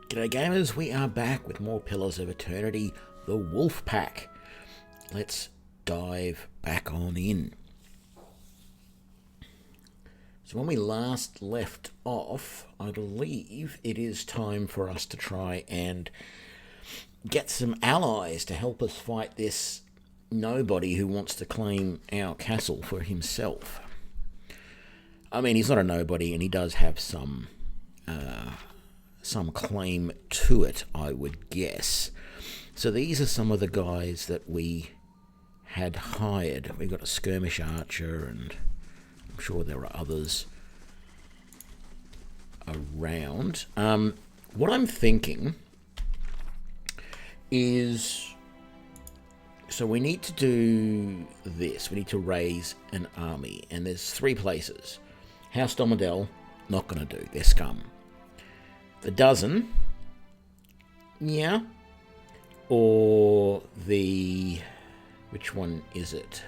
G'day gamers, we are back with more Pillars of Eternity, the Wolf Pack. Let's dive back on in. So when we last left off, I believe it is time for us to try and get some allies to help us fight this nobody who wants to claim our castle for himself. I mean, he's not a nobody and he does have some claim to it, I would guess. So these are some of the guys that we had hired. We got a skirmish archer, and I'm sure there are others around. What I'm thinking is, so we need to do this. We need to raise an army, and there's three places. House Domidel, not going to do. They're scum. The Dozen, yeah, or the, which one is it?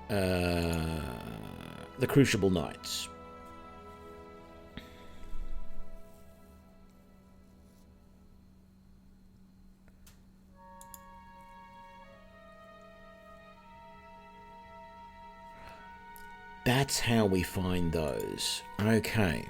The Crucible Knights. That's how we find those. Okay.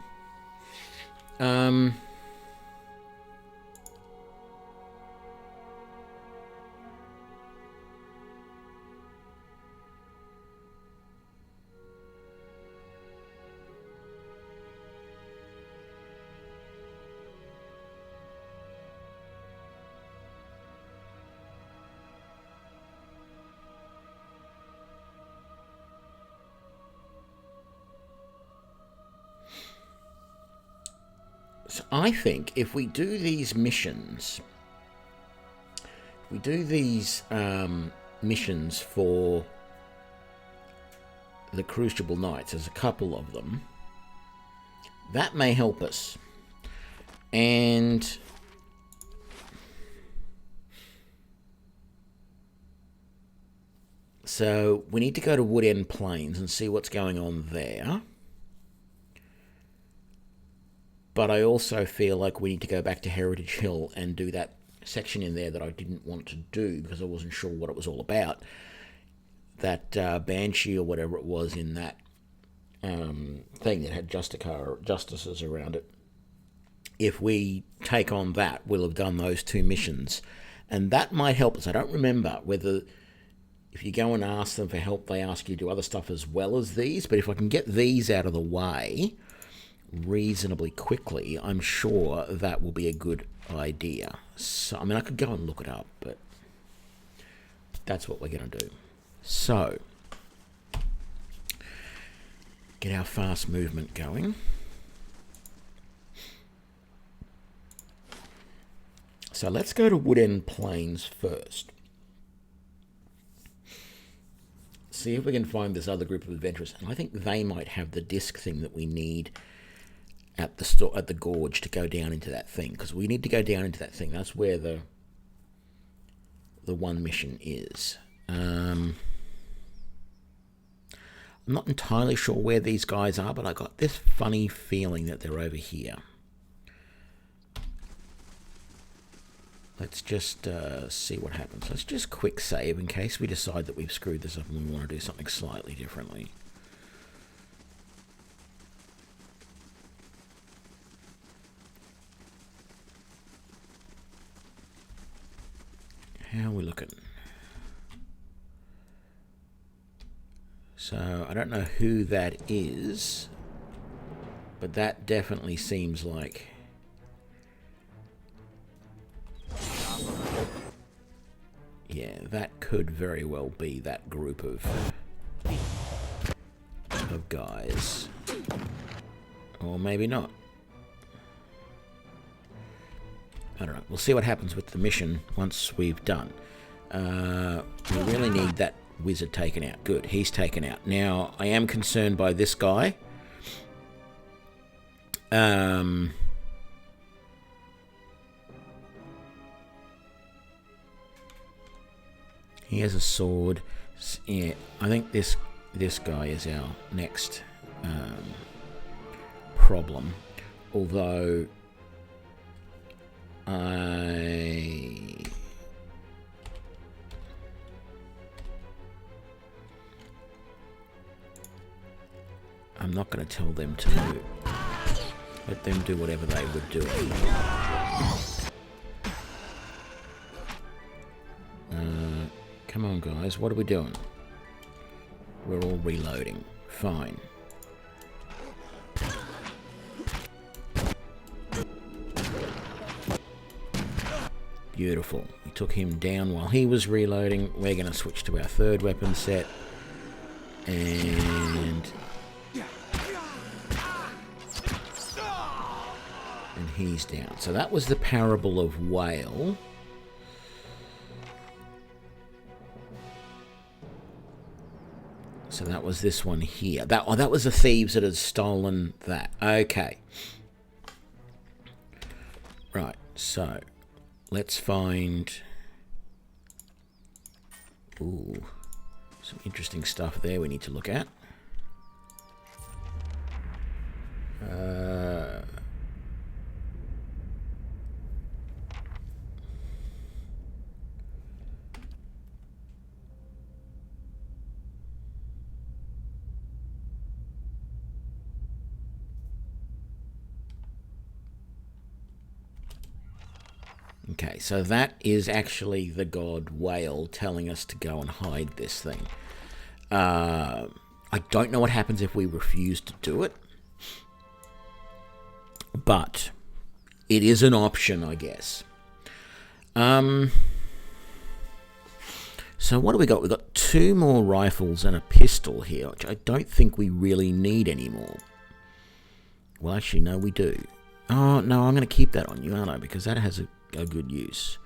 So I think if we do these missions, missions for the Crucible Knights, there's a couple of them, that may help us. And so we need to go to Woodend Plains and see what's going on there. But I also feel like we need to go back to Heritage Hill and do that section in there that I didn't want to do because I wasn't sure what it was all about. That Banshee or whatever it was in that thing that had justices around it. If we take on that, we'll have done those two missions. And that might help us. I don't remember whether if you go and ask them for help, they ask you to do other stuff as well as these. But if I can get these out of the way reasonably quickly, I'm sure that will be a good idea. So, I mean, I could go and look it up, but that's what we're going to do. So, get our fast movement going. So let's go to Woodend Plains first. See if we can find this other group of adventurers. And I think they might have the disc thing that we need at the gorge to go down into that thing, because we need to go down into that thing. That's where the one mission is. I'm not entirely sure where these guys are, but I got this funny feeling that they're over here. Let's just see what happens. Let's just quick save in case we decide that we've screwed this up and we want to do something slightly differently. How are we looking? So, I don't know who that is, but that definitely seems like... yeah, that could very well be that group of guys. Or maybe not. I don't know. We'll see what happens with the mission once we've done. We really need that wizard taken out. Good, he's taken out. Now, I am concerned by this guy. He has a sword. Yeah, I think this guy is our next problem. Although I'm not going to tell them to move. Let them do whatever they would do. Come on, guys. What are we doing? We're all reloading. Fine. Beautiful. We took him down while he was reloading. We're going to switch to our third weapon set. And he's down. So that was the Parable of Whale. So that was this one here. That was the thieves that had stolen that. Okay. Right, so let's find... Ooh, some interesting stuff there we need to look at. Okay, so that is actually the god Whale telling us to go and hide this thing. I don't know what happens if we refuse to do it, but it is an option, I guess. So what do we got? We've got 2 more rifles and a pistol here, which I don't think we really need anymore. Well, actually, no, we do. Oh, no, I'm going to keep that on you, aren't I? Because that has a good use.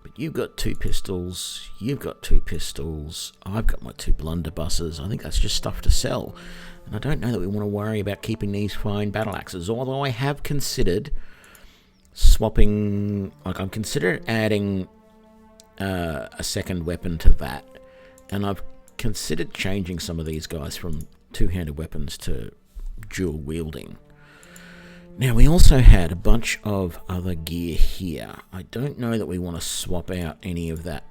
But you've got 2 pistols, you've got 2 pistols, I've got my 2 blunderbusses. I think that's just stuff to sell. And I don't know that we want to worry about keeping these fine battle axes, although I have considered swapping, like I've considered adding a second weapon to that. And I've considered changing some of these guys from 2-handed weapons to dual wielding. Now, we also had a bunch of other gear here. I don't know that we want to swap out any of that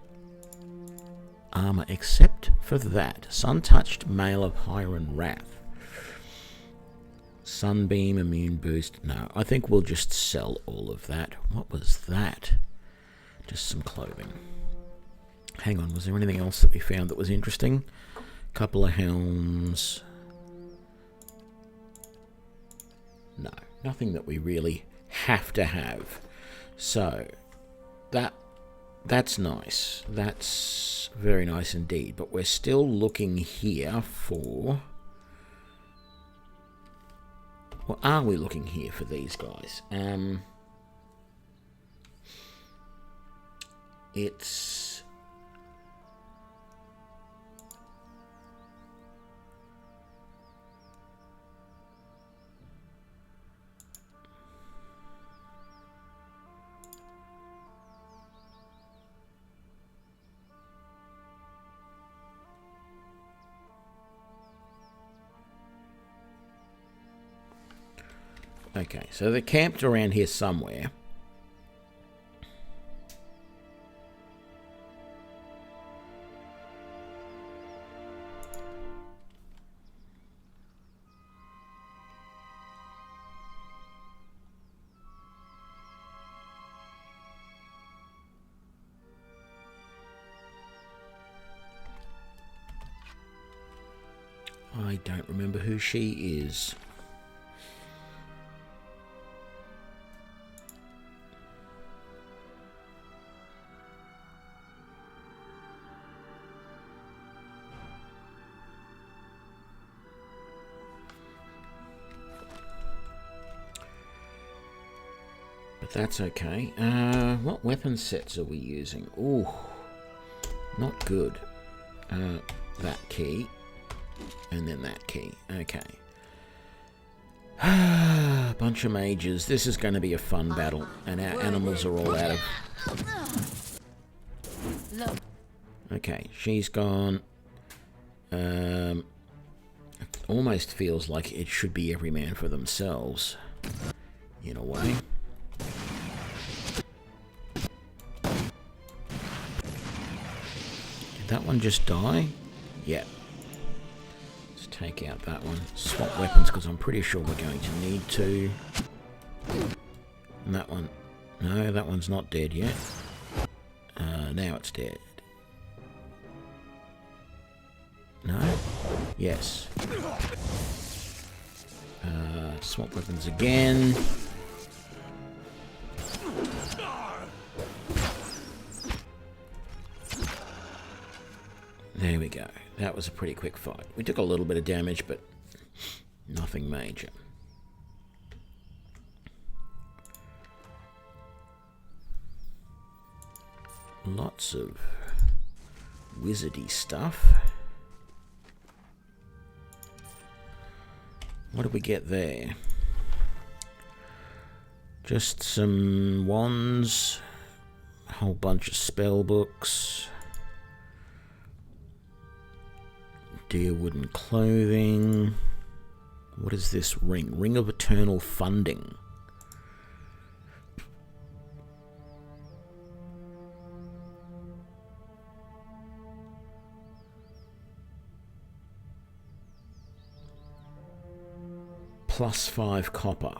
armor, except for that. Sun-touched Mail of Hiron Wrath. Sunbeam, immune boost. No, I think we'll just sell all of that. What was that? Just some clothing. Hang on, was there anything else that we found that was interesting? Couple of helms. No. Nothing that we really have to have. So, that's nice. That's very nice indeed. But we're still looking here for... What are we looking here for these guys? It's... Okay, so they're camped around here somewhere. I don't remember who she is. But that's okay. What weapon sets are we using? Ooh, not good. That key. And then that key. Okay. Bunch of mages. This is going to be a fun battle. And our animals are all out of... Okay, she's gone. It almost feels like it should be every man for themselves. in a way. Did that one just die? Yeah. Let's take out that one. Swap weapons because I'm pretty sure we're going to need to. And that one. No, that one's not dead yet. Now it's dead. No? Yes. Swap weapons again. There we go. That was a pretty quick fight. We took a little bit of damage, but nothing major. Lots of wizardy stuff. What did we get there? Just some wands, a whole bunch of spell books, deer wooden clothing. What is this ring? Ring of Eternal Funding. +5 copper.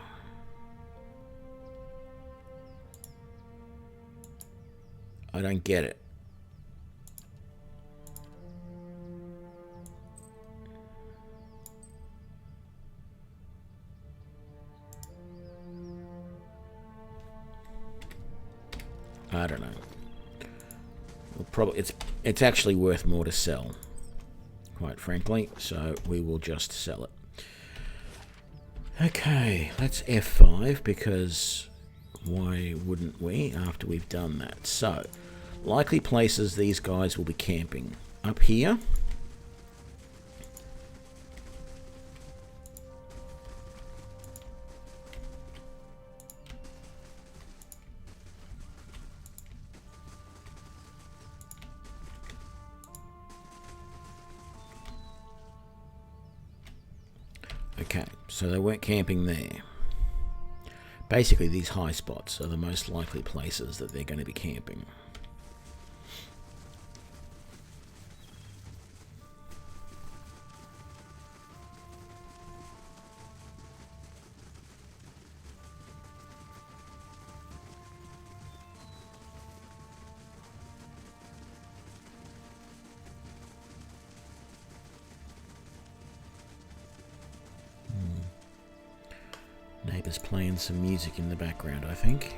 I don't get it. I don't know. We'll probably it's actually worth more to sell, quite frankly, so we will just sell it. Okay, let's F5 because why wouldn't we after we've done that? So, likely places these guys will be camping. Up here. Okay, so they weren't camping there. Basically, these high spots are the most likely places that they're going to be camping. Neighbours playing some music in the background, I think.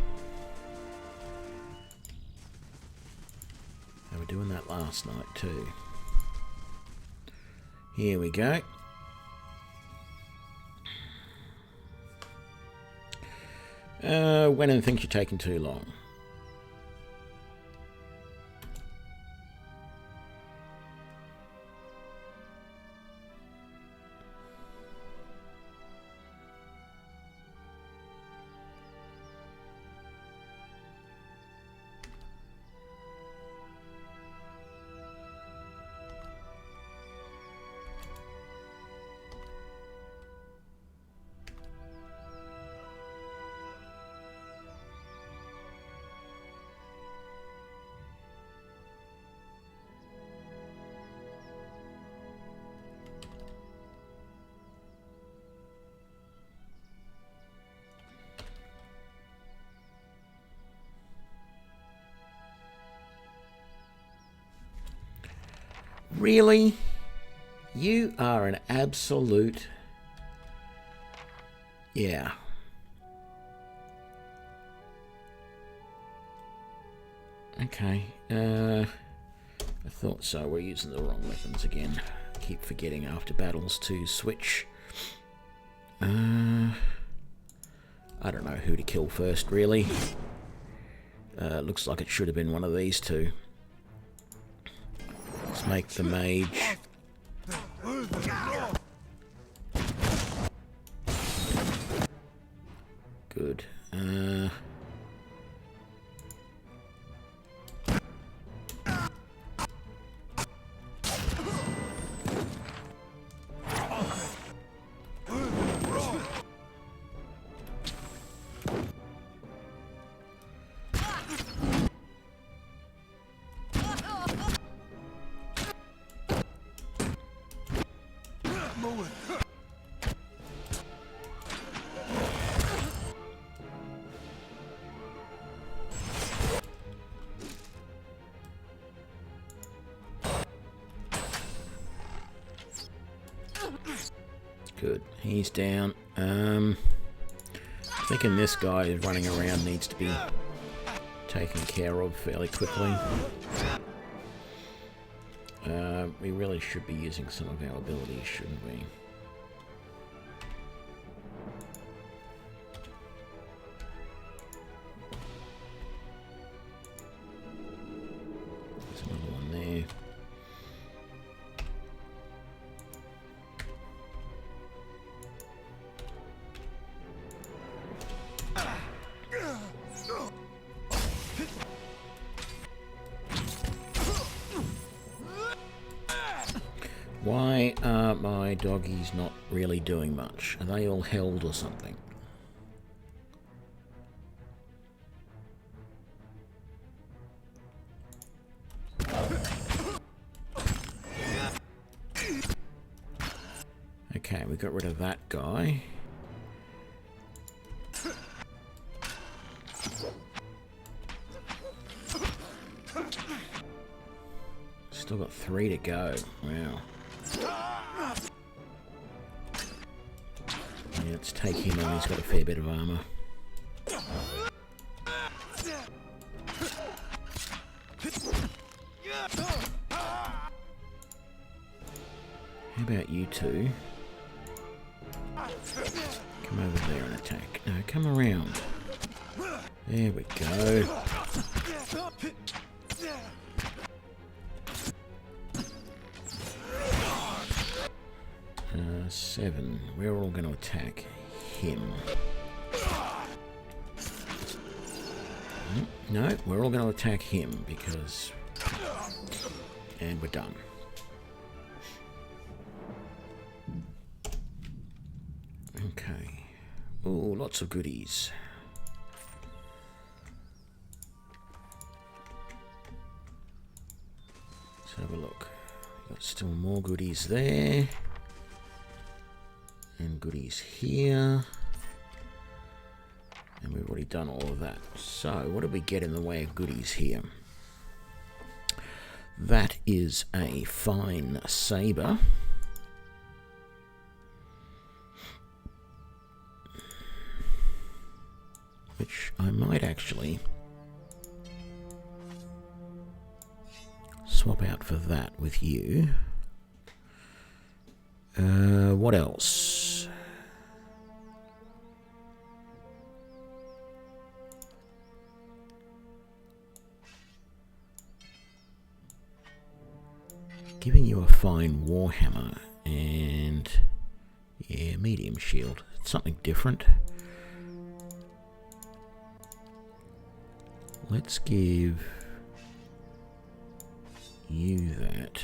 They were doing that last night too. Here we go. When and think you're taking too long. Really? You are an absolute... Yeah. Okay. I thought so. We're using the wrong weapons again. I keep forgetting after battles to switch. I don't know who to kill first, really. Looks like it should have been one of these two. Let's make the mage. Good. Good. He's down. Thinking this guy is running around needs to be taken care of fairly quickly. We really should be using some of our abilities, shouldn't we? There's another one there. Why are my doggies not really doing much? Are they all held or something? Okay, we got rid of that guy. Still got 3 to go. Wow. Yeah, let's take him on. He's got a fair bit of armor. How about you two? Come over there and attack. No, come around. There we go. 7. We're all going to attack him. No, we're all going to attack him because... And we're done. Okay. Oh, lots of goodies. Let's have a look. Got still more goodies there. And goodies here. And we've already done all of that. So, what did we get in the way of goodies here? That is a fine saber. Which I might actually swap out for that with you. What else? Giving you a fine warhammer and yeah, medium shield. Something different. Let's give you that.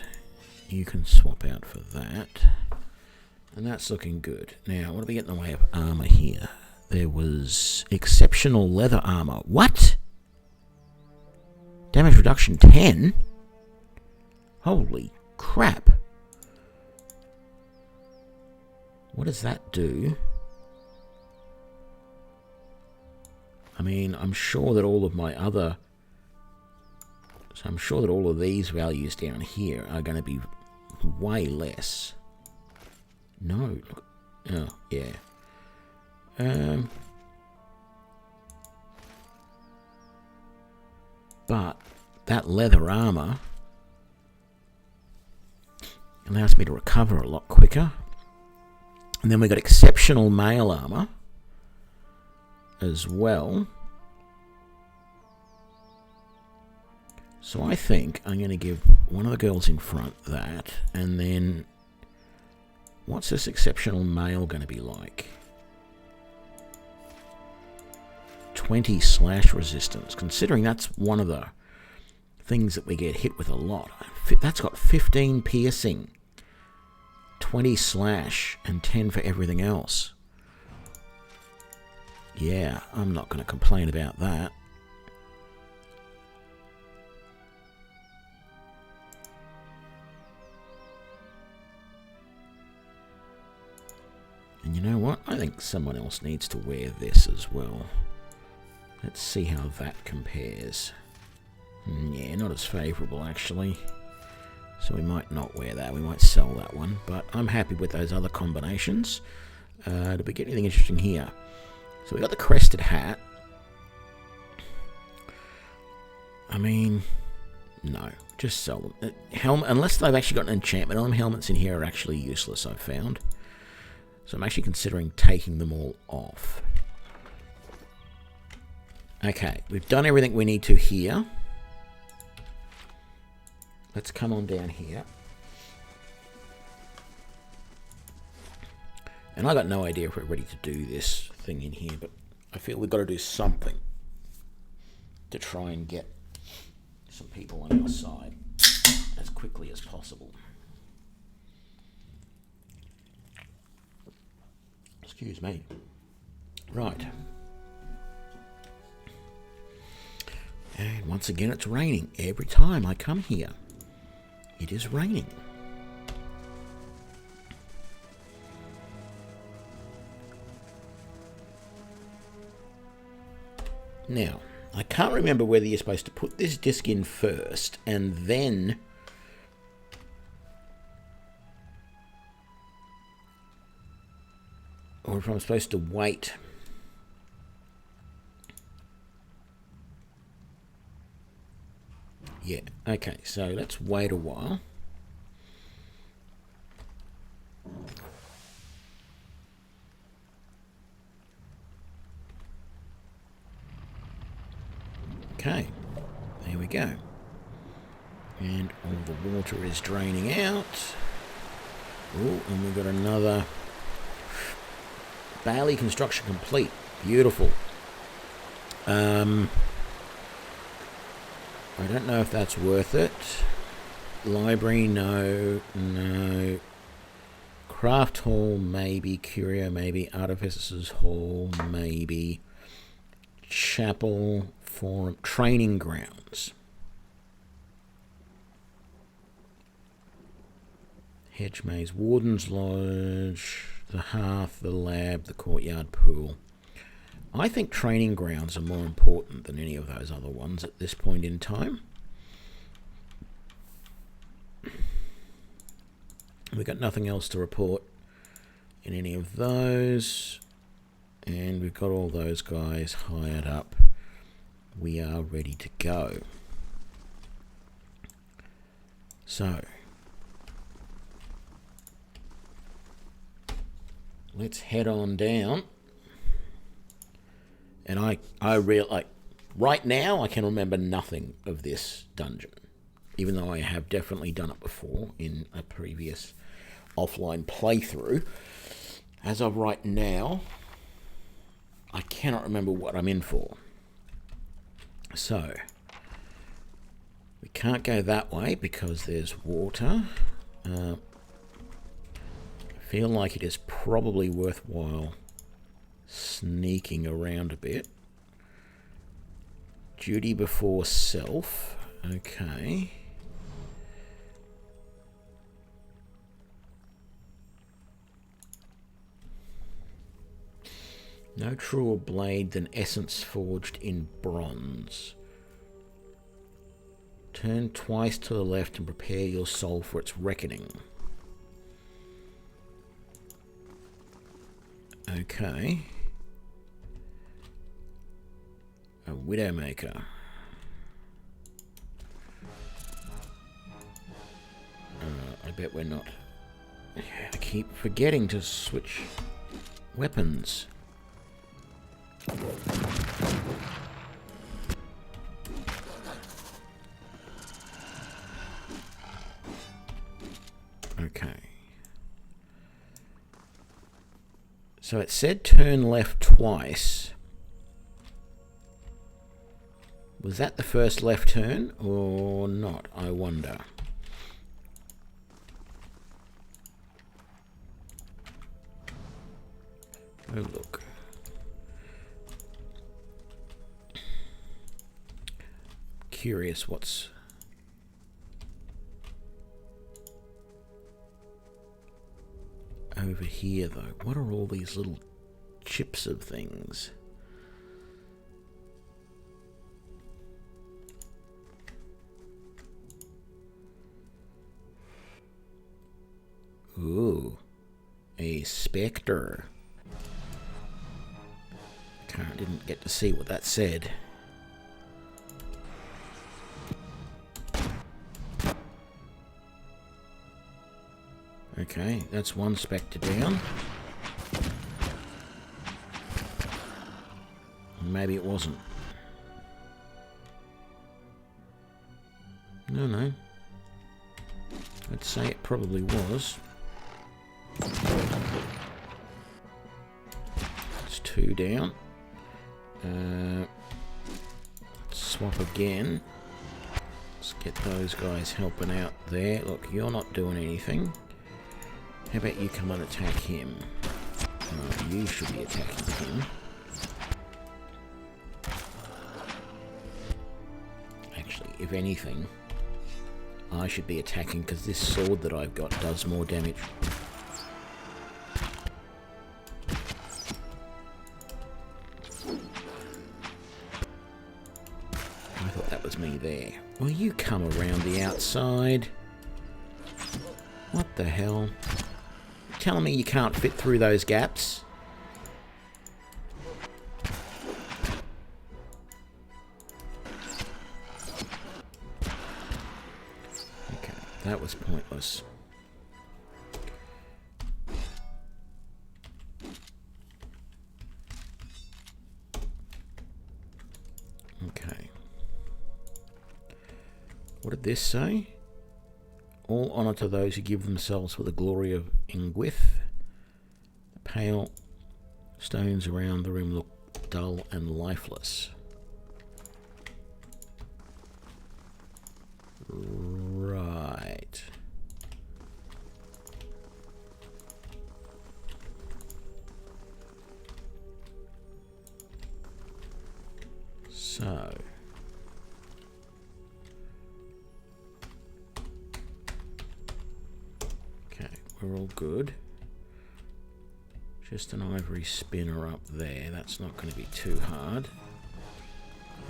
You can swap out for that. And that's looking good. Now, what do we get in the way of armor here? There was exceptional leather armor. What? Damage reduction 10? Holy crap. What does that do? I mean, I'm sure that all of my other... So I'm sure that all of these values down here are going to be way less. No. Look. Oh, yeah. But that leather armor allows me to recover a lot quicker. And then we got exceptional mail armor as well. So I think I'm going to give one of the girls in front that, and then what's this exceptional mail going to be like? 20 slash resistance, considering that's one of the things that we get hit with a lot. That's got 15 piercing, 20 slash, and 10 for everything else. Yeah, I'm not going to complain about that. And you know what? I think someone else needs to wear this as well. Let's see how that compares. Yeah, not as favourable actually. So we might not wear that. We might sell that one. But I'm happy with those other combinations. Did we get anything interesting here? So we got the crested hat. I mean, no. Just sell them. Helmet, unless they've actually got an enchantment on them, helmets in here are actually useless, I've found. So I'm actually considering taking them all off. Okay, we've done everything we need to here. Let's come on down here. And I got no idea if we're ready to do this thing in here, but I feel we've got to do something to try and get some people on our side as quickly as possible. Excuse me. Right. And once again, it's raining. Every time I come here, it is raining. Now, I can't remember whether you're supposed to put this disc in first and then or if I'm supposed to wait. Yeah, okay, so let's wait a while. Okay, there we go. And all the water is draining out. Oh, and we've got another Bailey construction complete. Beautiful. I don't know if that's worth it. Library, no. Craft Hall, maybe. Curio, maybe. Artificers Hall, maybe. Chapel, Forum, Training Grounds. Hedge Maze, Warden's Lodge, the Hearth, the Lab, the Courtyard Pool. I think training grounds are more important than any of those other ones at this point in time. We've got nothing else to report in any of those. And we've got all those guys hired up. We are ready to go. So, let's head on down. And right now I can remember nothing of this dungeon, even though I have definitely done it before in a previous offline playthrough. As of right now, I cannot remember what I'm in for. So, we can't go that way because there's water. I feel like it is probably worthwhile sneaking around a bit. Duty before self. Okay. No truer blade than essence forged in bronze. Turn twice to the left and prepare your soul for its reckoning. Okay. A Widowmaker. I bet we're not. I keep forgetting to switch weapons. Okay. So it said turn left twice. Was that the first left turn or not? I wonder. Oh, look. Curious what's over here, though. What are all these little chips of things? Ooh. A Spectre. Didn't get to see what that said. Okay, that's one Spectre down. Maybe it wasn't. No. I'd say it probably was. It's 2 down. Swap again. Let's get those guys helping out there. Look, you're not doing anything. How about you come and attack him? Oh, you should be attacking him. Actually, if anything, I should be attacking because this sword that I've got does more damage. I thought that was me there. Well, you come around the outside. What the hell? Telling me you can't fit through those gaps? Okay, that was pointless. Okay. What did this say? All honour to those who give themselves for the glory of Ingwith. The pale stones around the room look dull and lifeless. Right. So... we're all good. Just an ivory spinner up there. That's not going to be too hard.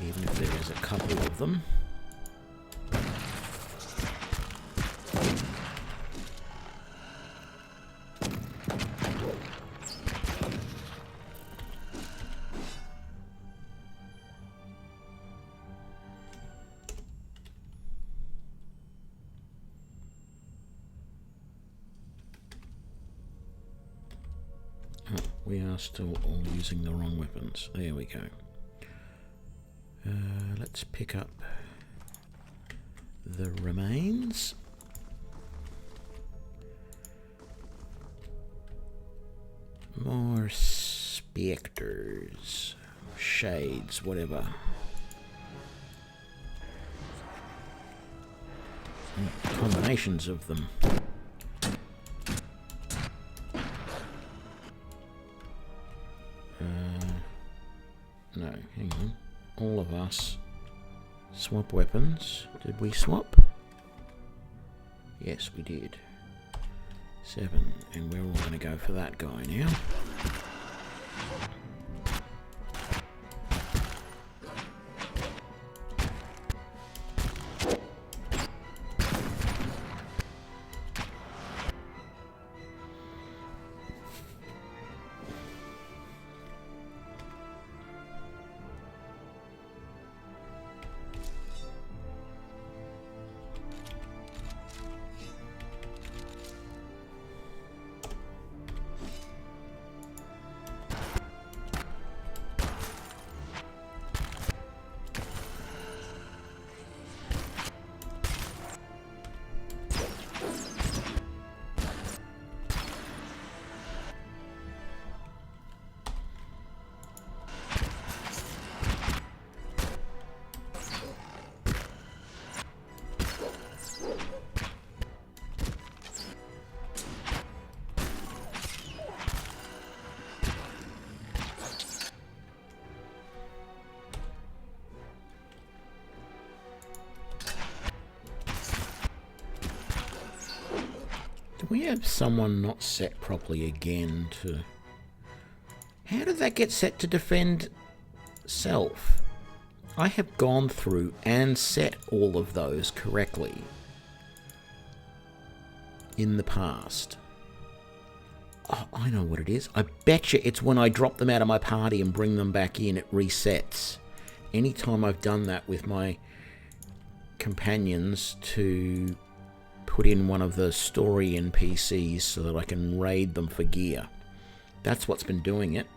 Even if there is a couple of them. We are still all using the wrong weapons. There we go. Let's pick up the remains. More spectres, shades, whatever. Combinations of them. No, hang on. All of us swap weapons. Did we swap? Yes, we did. 7, and we're all going to go for that guy now. Do we have someone not set properly again to... How did that get set to defend self? I have gone through and set all of those correctly in the past. Oh, I know what it is. I bet you it's when I drop them out of my party and bring them back in, it resets. Anytime I've done that with my companions to put in one of the story NPCs so that I can raid them for gear. That's what's been doing it.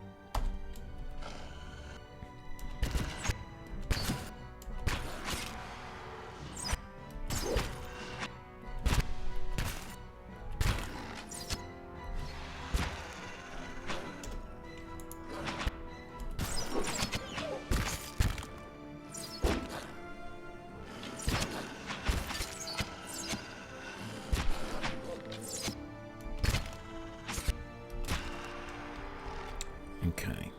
Okay.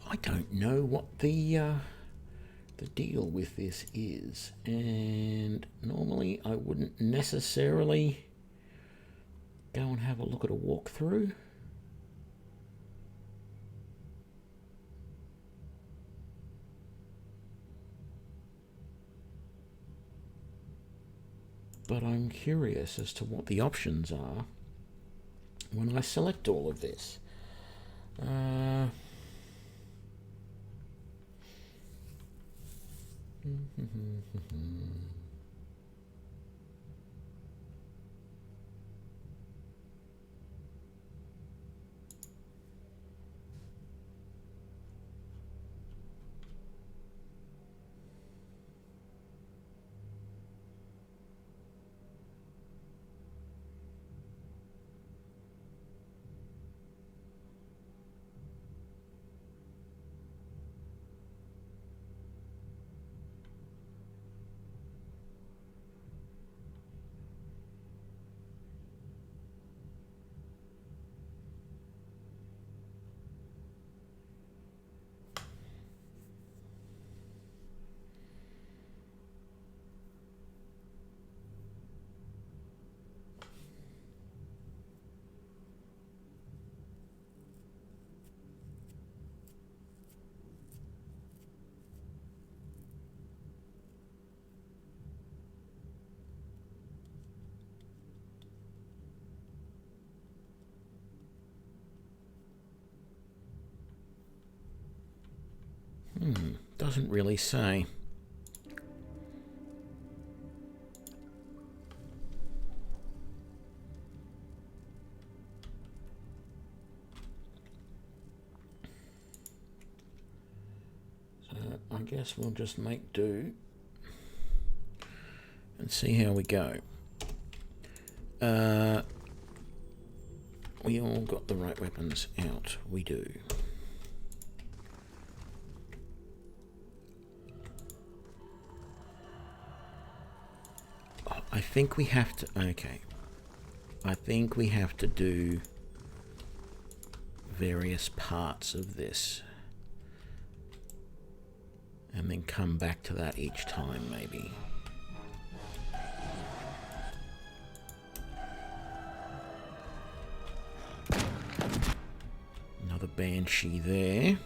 I don't know what the deal with this is, and normally I wouldn't necessarily go and have a look at a walkthrough. But I'm curious as to what the options are when I select all of this. Doesn't really say. So I guess we'll just make do and see how we go. We all got the right weapons out. We do. I think we have to... Okay. I think we have to do various parts of this. And then come back to that each time, maybe. Another Banshee there.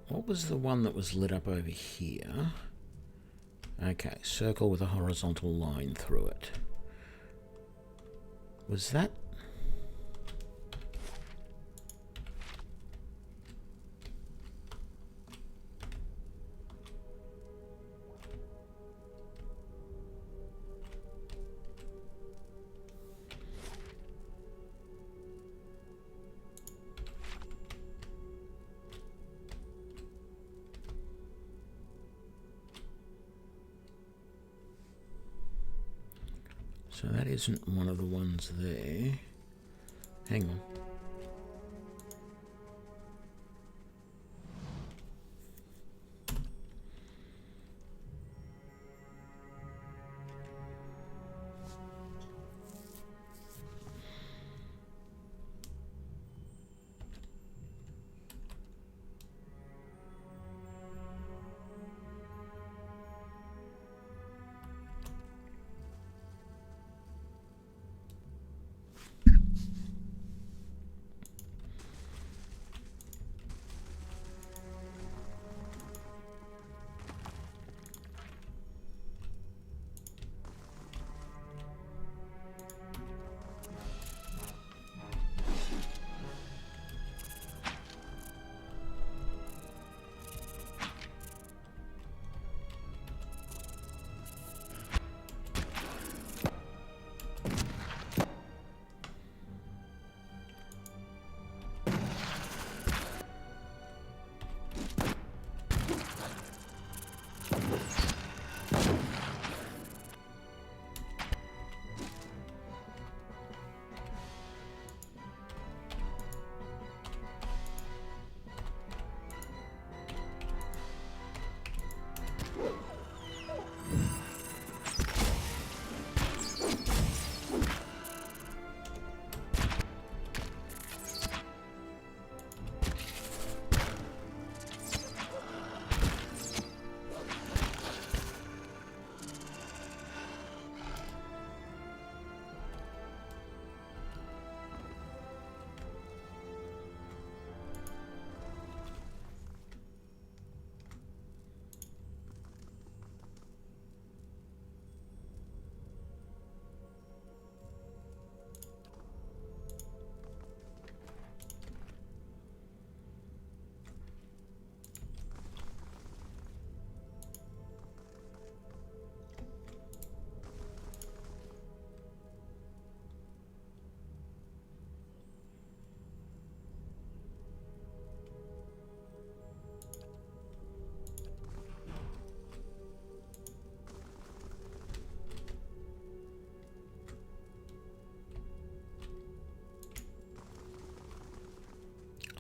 What was the one that was lit up over here? Okay, circle with a horizontal line through it. Was that... So that isn't one of the ones there. Hang on.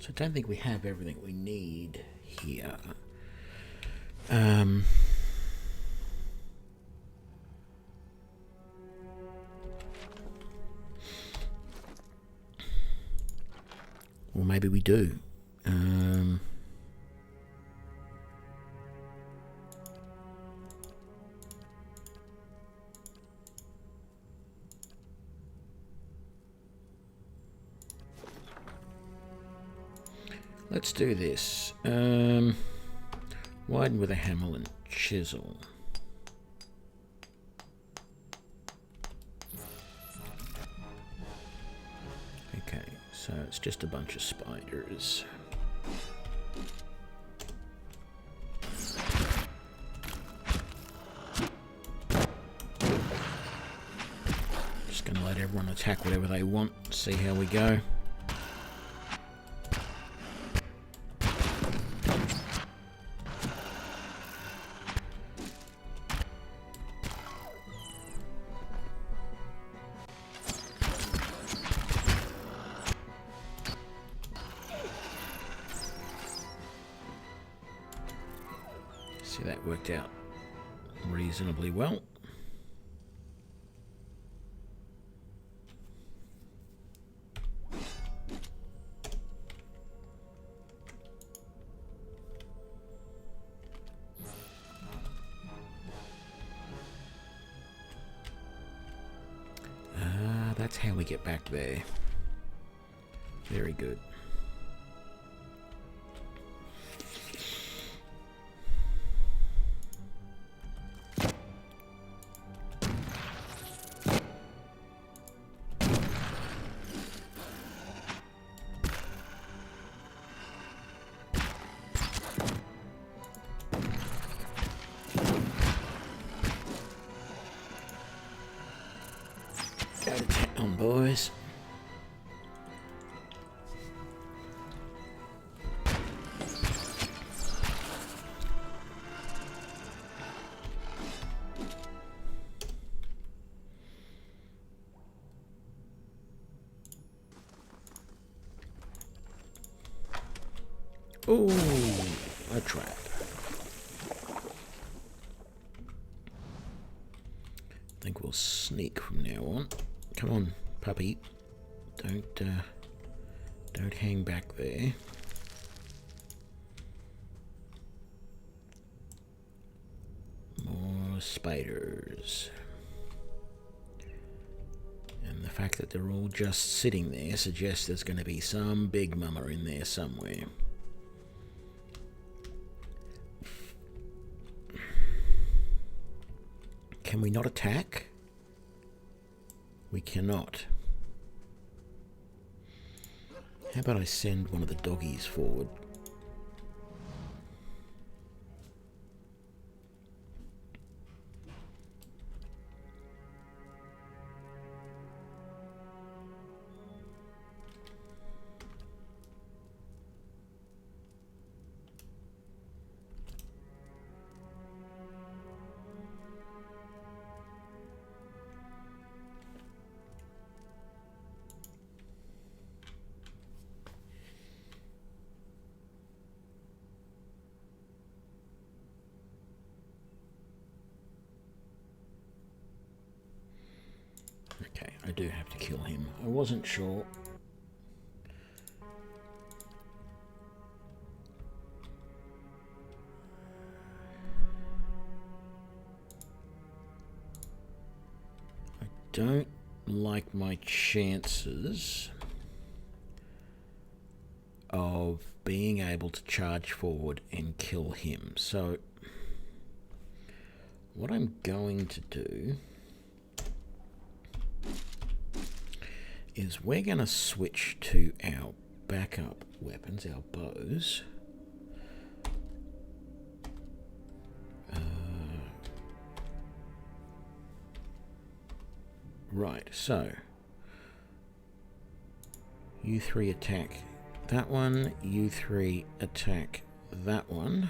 So I don't think we have everything we need here. Well, maybe we do. Let's do this. Widen with a hammer and chisel. Okay, so it's just a bunch of spiders. Just gonna let everyone attack whatever they want, see how we go. See, that worked out reasonably well. That's how we get back there. Very good. boys. Ooh, a trap. I think we'll sneak from now on. Come on, puppy. Don't hang back there. More spiders. And the fact that they're all just sitting there suggests there's going to be some big mama in there somewhere. Can we not attack? We cannot. How about I send one of the doggies forward? Okay, I do have to kill him. I wasn't sure. I don't like my chances of being able to charge forward and kill him. So what I'm going to do is we're going to switch to our backup weapons, our bows. Right, so you three attack that one, you three attack that one.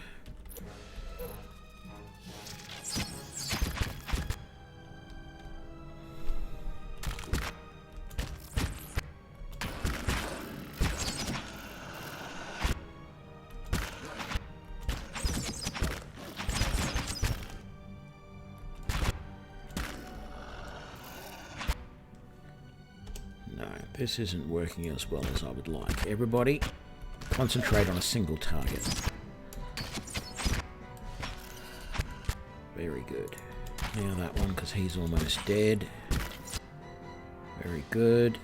This isn't working as well as I would like. Everybody, concentrate on a single target. Very good. Now that one, because he's almost dead. Very good.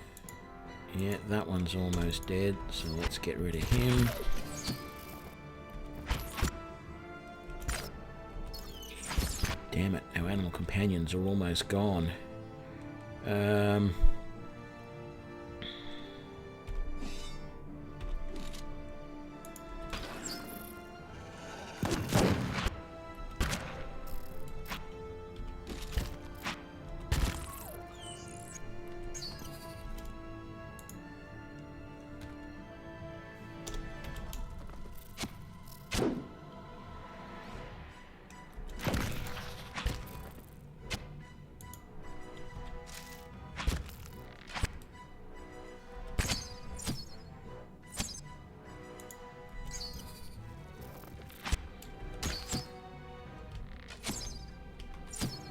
Yeah, that one's almost dead, so let's get rid of him. Damn it, our animal companions are almost gone.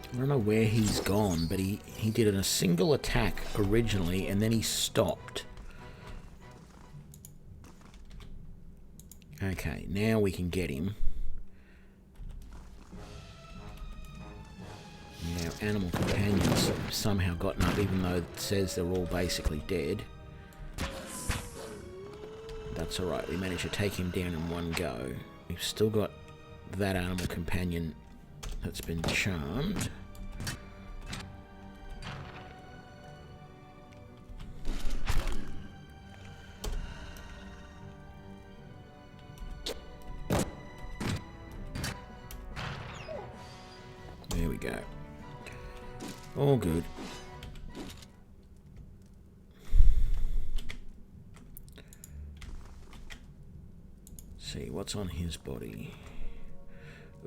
I don't know where he's gone, but he did a single attack originally, and then he stopped. Okay, now we can get him. Now, animal companions somehow gotten up, even though it says they're all basically dead. That's alright, we managed to take him down in one go. We've still got that animal companion that's been charmed. There we go. All good. see, what's on his body?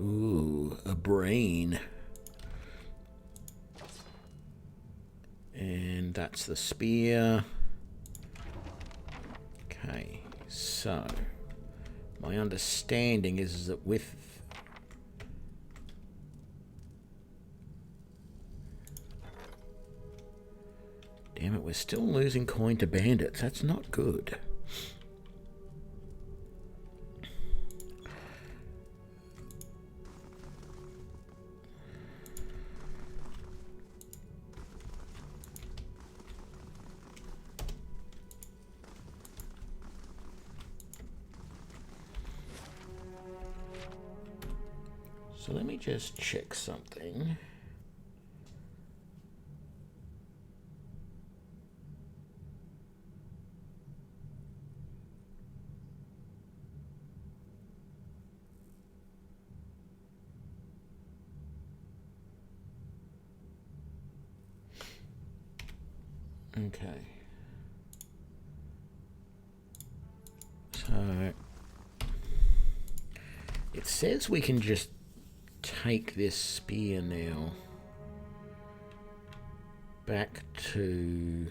Ooh, a brain. And that's the spear. Okay, so my understanding is that with damn it, we're still losing coin to bandits. That's not good. So let me just check something. Okay. So it says we can just take this spear now back to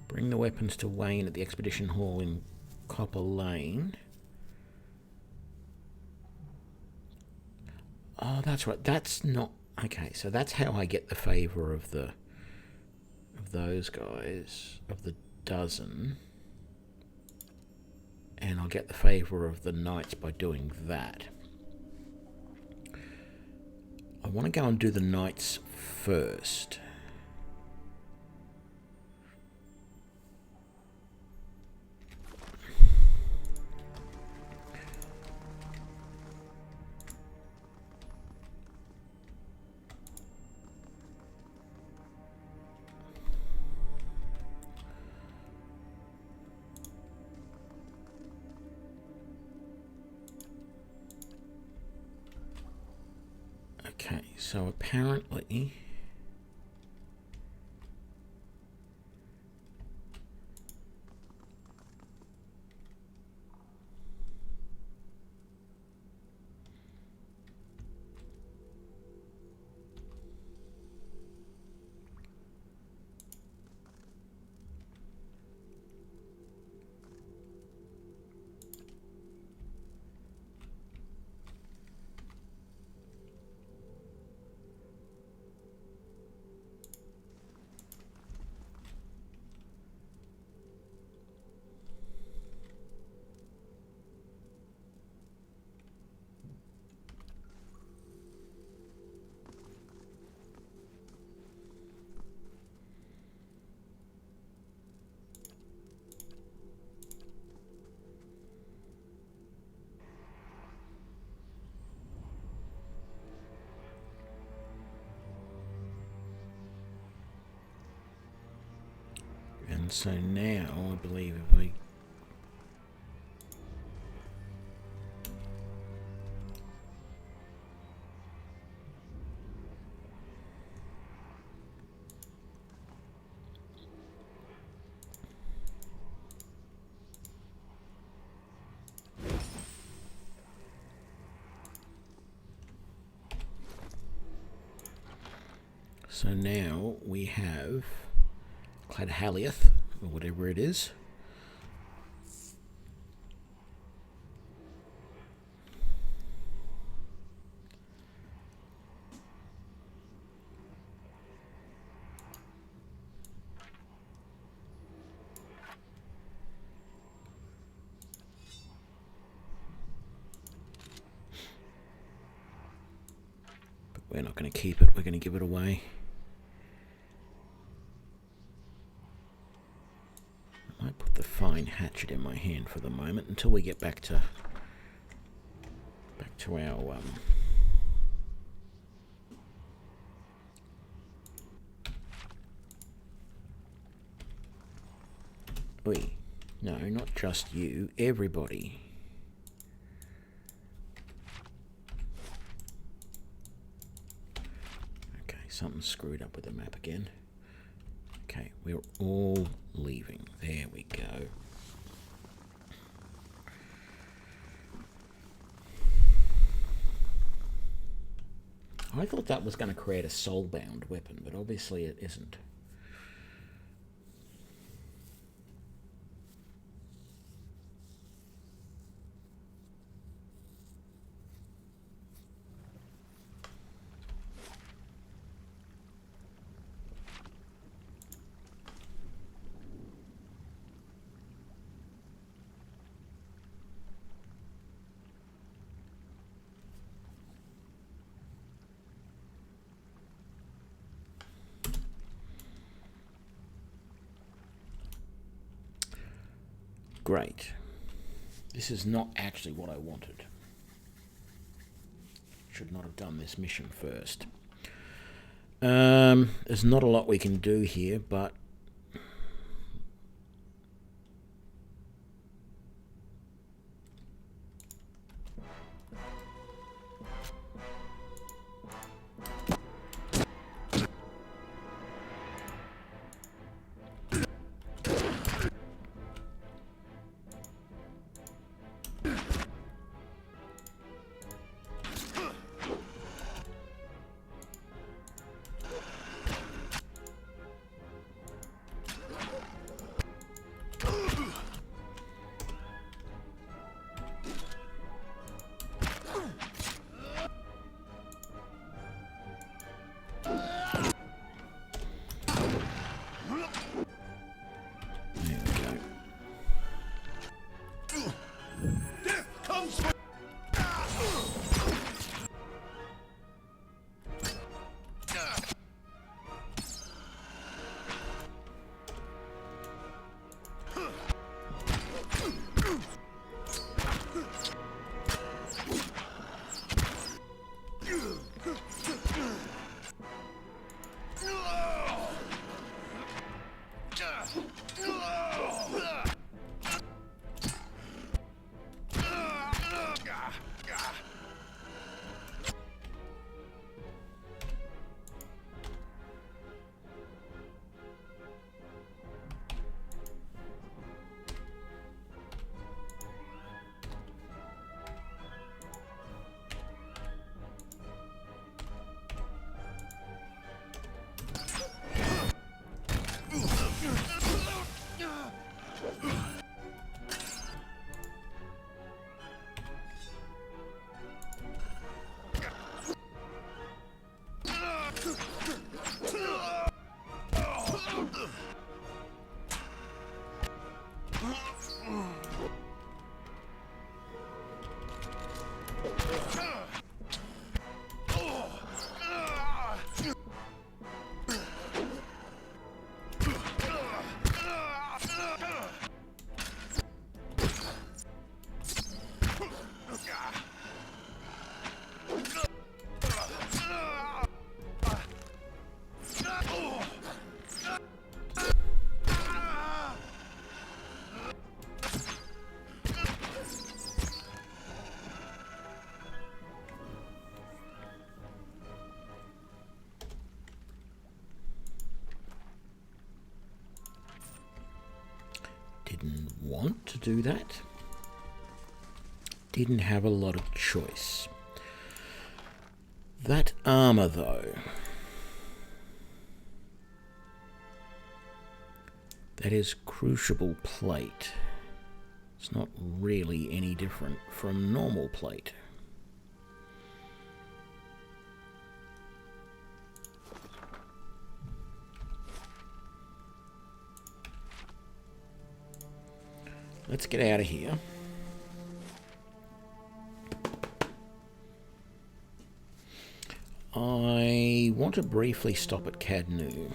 bring the weapons to Wayne at the Expedition Hall in Copper Lane. Oh, that's right. That's not okay. So that's how I get the favor of those guys, of the dozen, and I'll get the favor of the knights by doing that. I want to go and do the knights first. Okay, so apparently and so now I believe if we so now we have Cladhaliath, or whatever it is. But we're not going to keep it, we're going to give it away. I might put the fine hatchet in my hand for the moment until we get back to our Oi. No, not just you, everybody. Something screwed up with the map again. Okay, we're all leaving. There we go. I thought that was going to create a soulbound weapon, but obviously it isn't. Great. This is not actually what I wanted. Should not have done this mission first. There's not a lot we can do here, but didn't want to do that. Didn't have a lot of choice. That armor, though, that is crucible plate. It's not really any different from normal plate. Let's get out of here. I want to briefly stop at Cadnu.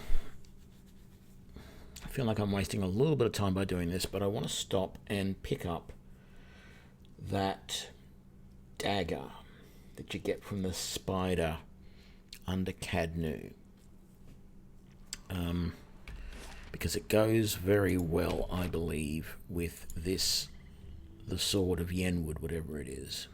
I feel like I'm wasting a little bit of time by doing this, but I want to stop and pick up that dagger that you get from the spider under Cadnu. Because it goes very well, I believe, with this, the Sword of Yenwood, whatever it is.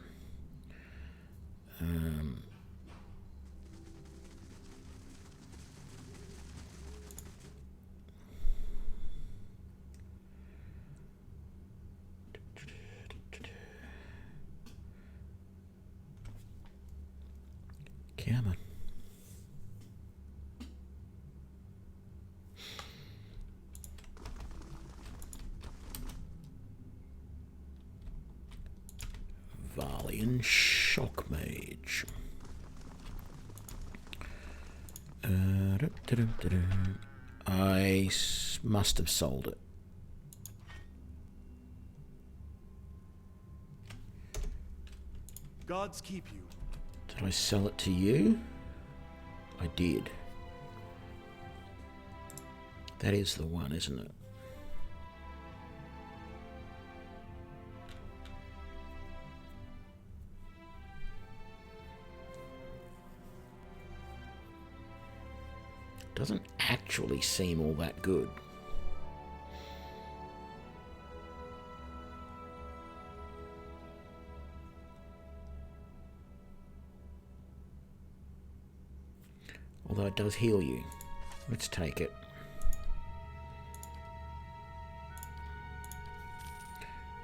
Come on. Valian Shock Mage. I must have sold it. Gods keep you. Did I sell it to you? I did. That is the one, isn't it? Doesn't actually seem all that good. Although it does heal you. Let's take it.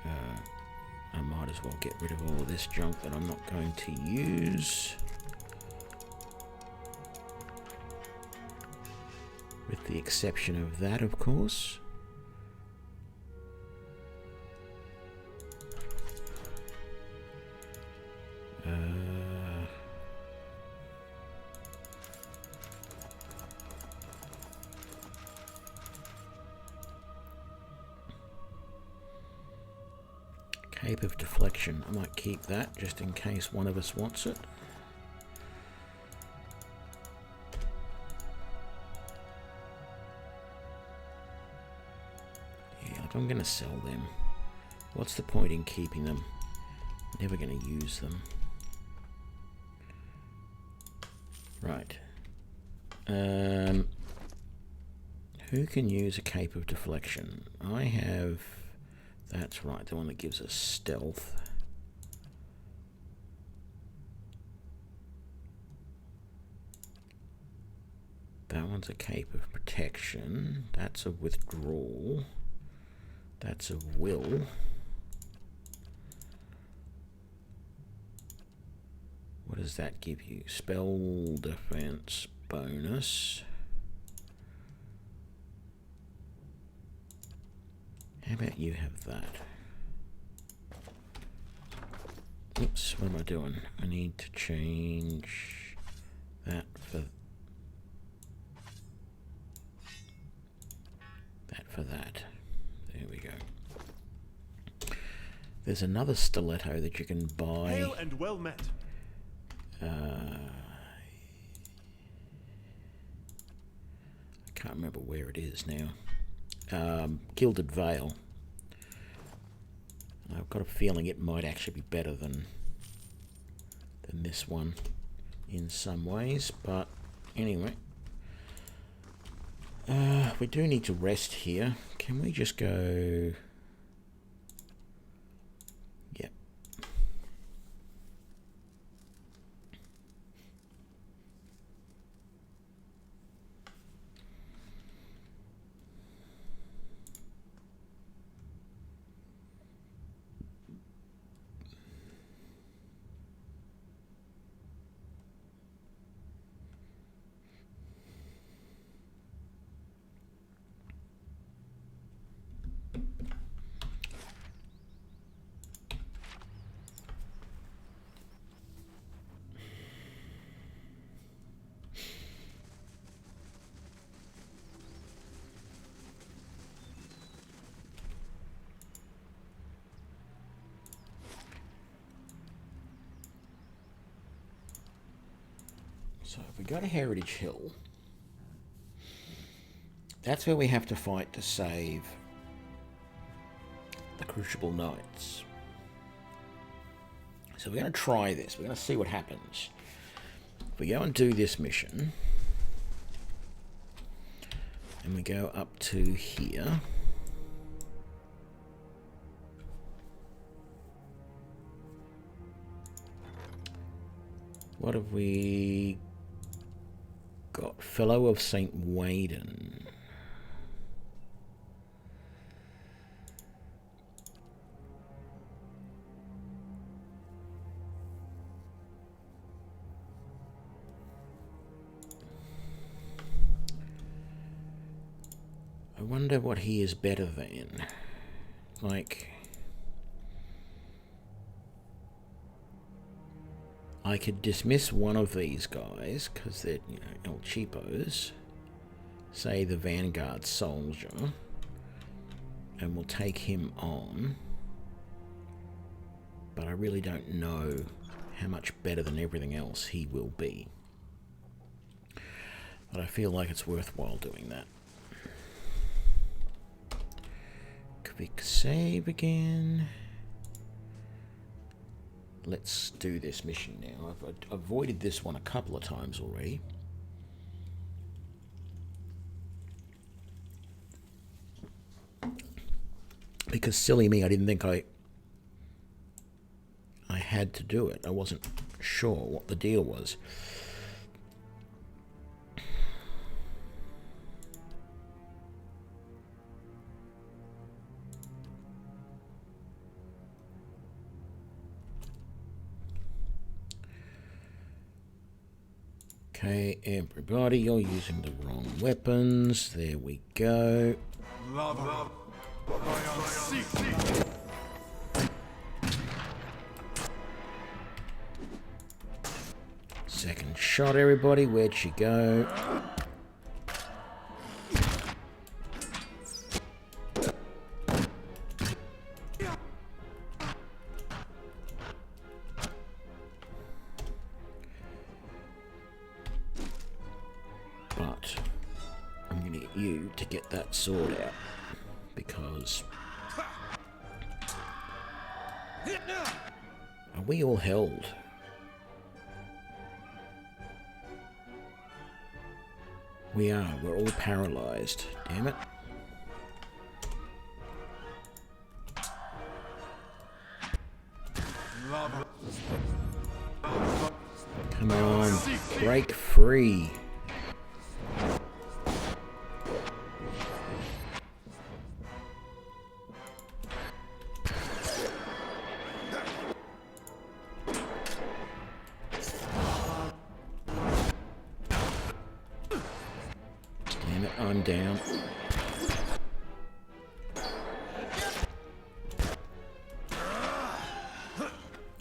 I might as well get rid of all of this junk that I'm not going to use. With the exception of that, of course. Cape of Deflection. I might keep that just in case one of us wants it. I'm going to sell them. What's the point in keeping them? Never going to use them. Right. Who can use a Cape of Deflection? I have... That's right, the one that gives us stealth. That one's a Cape of Protection. That's a Withdrawal. That's a will. What does that give you? Spell defense bonus. How about you have that? Oops, what am I doing? I need to change that for that. There we go. There's another stiletto that you can buy. Hail and well met. I can't remember where it is now. Gilded Veil. I've got a feeling it might actually be better than this one in some ways, but anyway. We do need to rest here. Can we just go... Yep. So if we go to Heritage Hill, that's where we have to fight to save the Crucible Knights. So we're going to try this. We're going to see what happens. If we go and do this mission, and we go up to here, what have we got? Fellow of St. Waden. I wonder what he is better than. Like, I could dismiss one of these guys because they're, you know, El Cheapos. Say the Vanguard Soldier, and we'll take him on. But I really don't know how much better than everything else he will be. But I feel like it's worthwhile doing that. Quick save again. Let's do this mission now. I've avoided this one a couple of times already. Because silly me, I didn't think I had to do it. I wasn't sure what the deal was. Okay, everybody, you're using the wrong weapons. There we go. Second shot, everybody. Where'd she go? But I'm going to get you to get that sword out, because are we all held? We are. We're all paralyzed. Damn it. Come on. Break free. I'm down.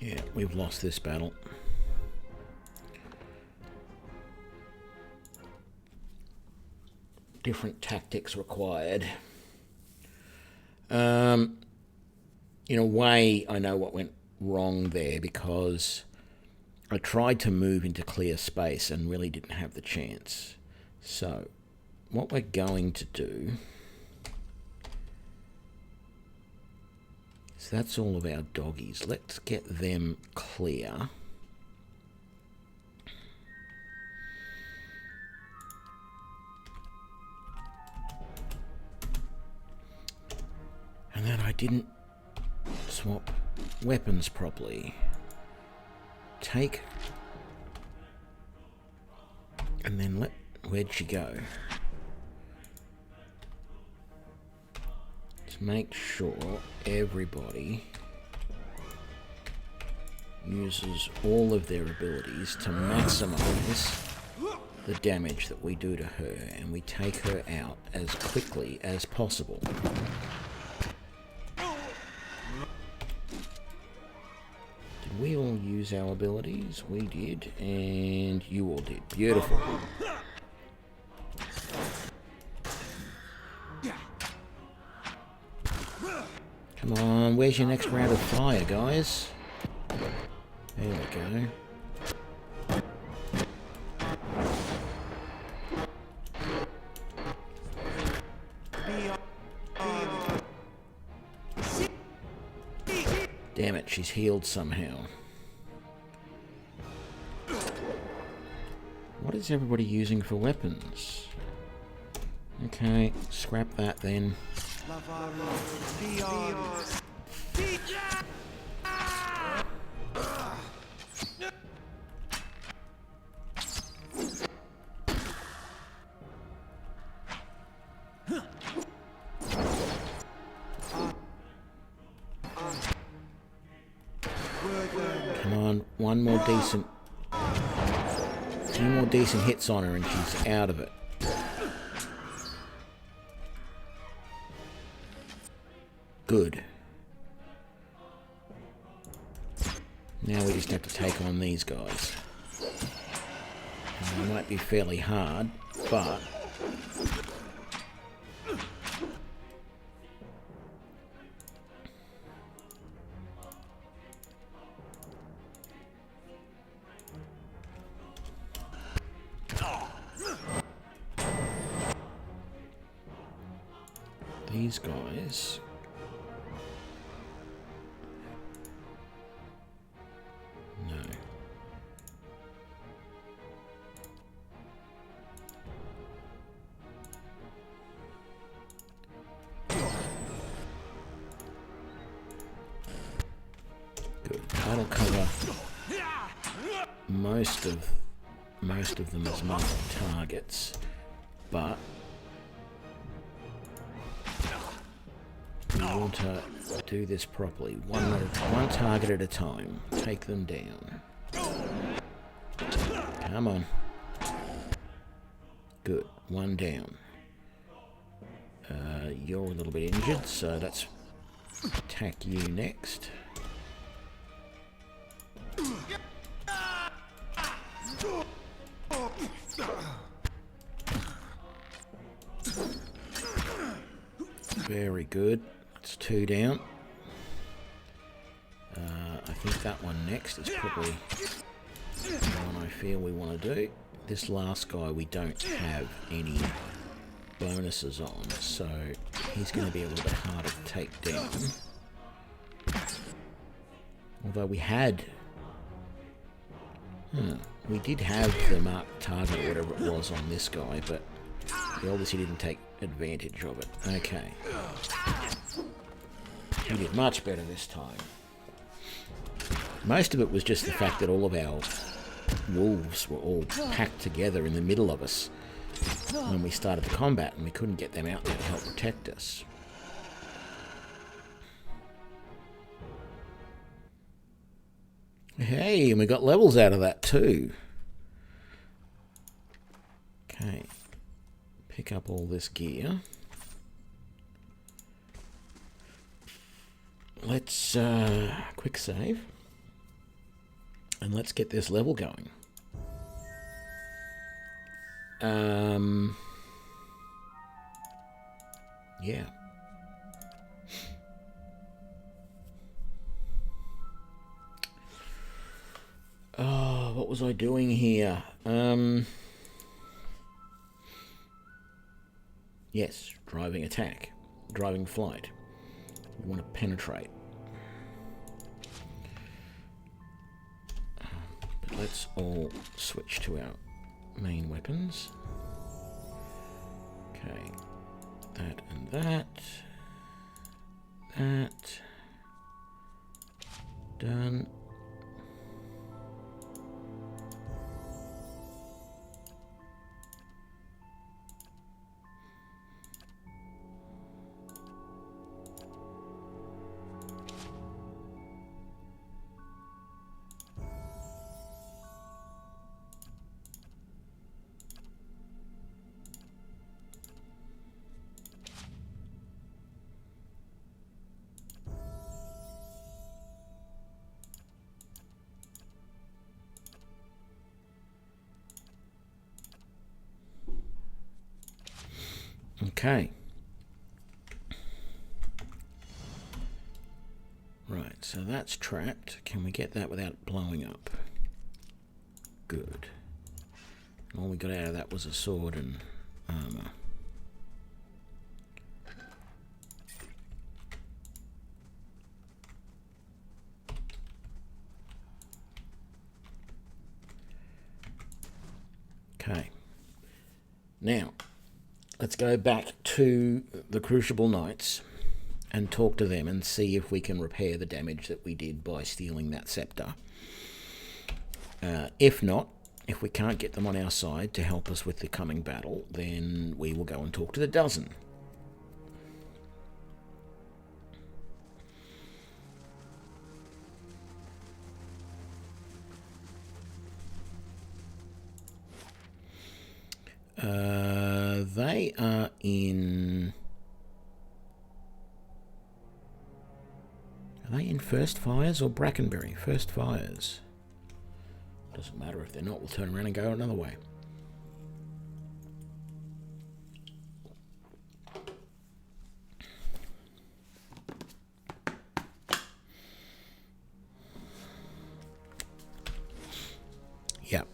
Yeah, we've lost this battle. Different tactics required. In a way, I know what went wrong there, because I tried to move into clear space and really didn't have the chance. So what we're going to do is, that's all of our doggies. Let's get them clear. And then I didn't swap weapons properly. Take. And then let. Where'd she go? Make sure everybody uses all of their abilities to maximize the damage that we do to her, and we take her out as quickly as possible. Did we all use our abilities? We did, and you all did. Beautiful. Come on, where's your next round of fire, guys? There we go. Damn it, she's healed somehow. What is everybody using for weapons? Okay, scrap that then. Come on, one more decent, two more decent hits on her and she's out of it. Good. Now we just have to take on these guys. And they might be fairly hard, but... these guys... no. Good. That'll cover most of them as marked targets, but we want to do this properly. One target at a time. Take them down. Come on. Good. One down. You're a little bit injured, so let's attack you next. Very good. That's 2 down. I think that one next is probably the one I feel we want to do. This last guy we don't have any bonuses on, so he's going to be a little bit harder to take down. Although we had... we did have the marked target or whatever it was on this guy, but he obviously didn't take advantage of it. Okay. He did much better this time. Most of it was just the fact that all of our wolves were all packed together in the middle of us when we started the combat, and we couldn't get them out there to help protect us. Hey, and we got levels out of that too. Okay. Pick up all this gear. Let's quick save. And let's get this level going. Yeah. Oh, what was I doing here? Yes, driving attack. Driving flight. We want to penetrate. But let's all switch to our main weapons. Okay. That and that. That. Done. Okay. Right, so that's trapped. Can we get that without blowing up? Good. All we got out of that was a sword and armor. Okay. Now, let's go back to the Crucible Knights and talk to them and see if we can repair the damage that we did by stealing that scepter. If not, if we can't get them on our side to help us with the coming battle, then we will go and talk to the Dozen. They are in... Are they in First Fires or Brackenbury? First Fires. Doesn't matter if they're not, we'll turn around and go another way. Yep.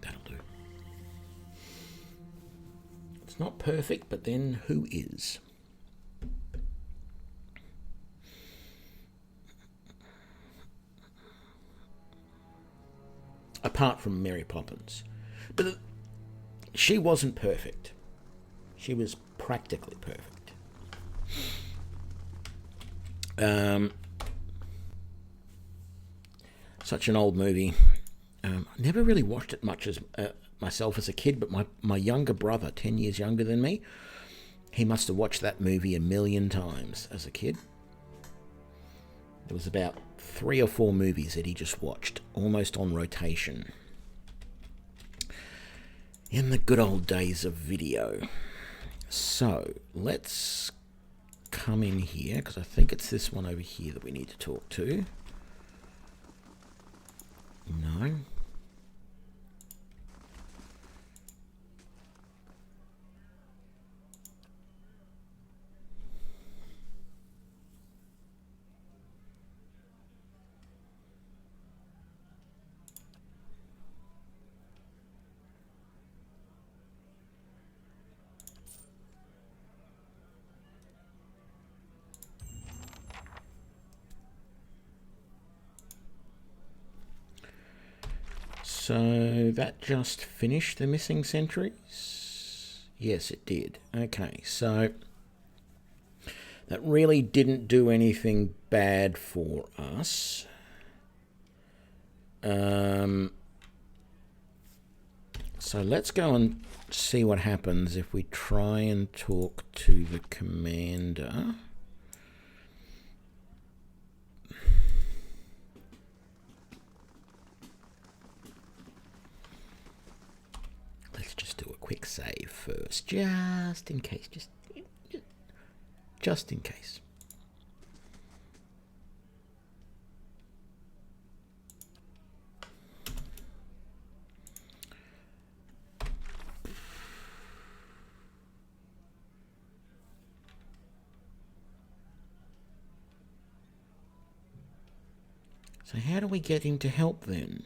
That'll do. It's not perfect, but then who is? Apart from Mary Poppins. But she wasn't perfect. She was practically perfect. Such an old movie. I never really watched it much as myself as a kid, but my younger brother, 10 years younger than me, he must have watched that movie a million times as a kid. There was about 3 or 4 movies that he just watched, almost on rotation. In the good old days of video. So, let's come in here, because I think it's this one over here that we need to talk to. No. So that just finished the missing sentries? Yes, it did. Okay, so that really didn't do anything bad for us. So let's go and see what happens if we try and talk to the commander. Let's just do a quick save first, just in case, just in case. So how do we get him to help then?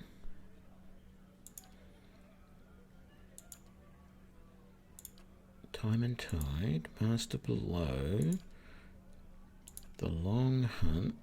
Time and Tide, Master Below, The Long Hunt.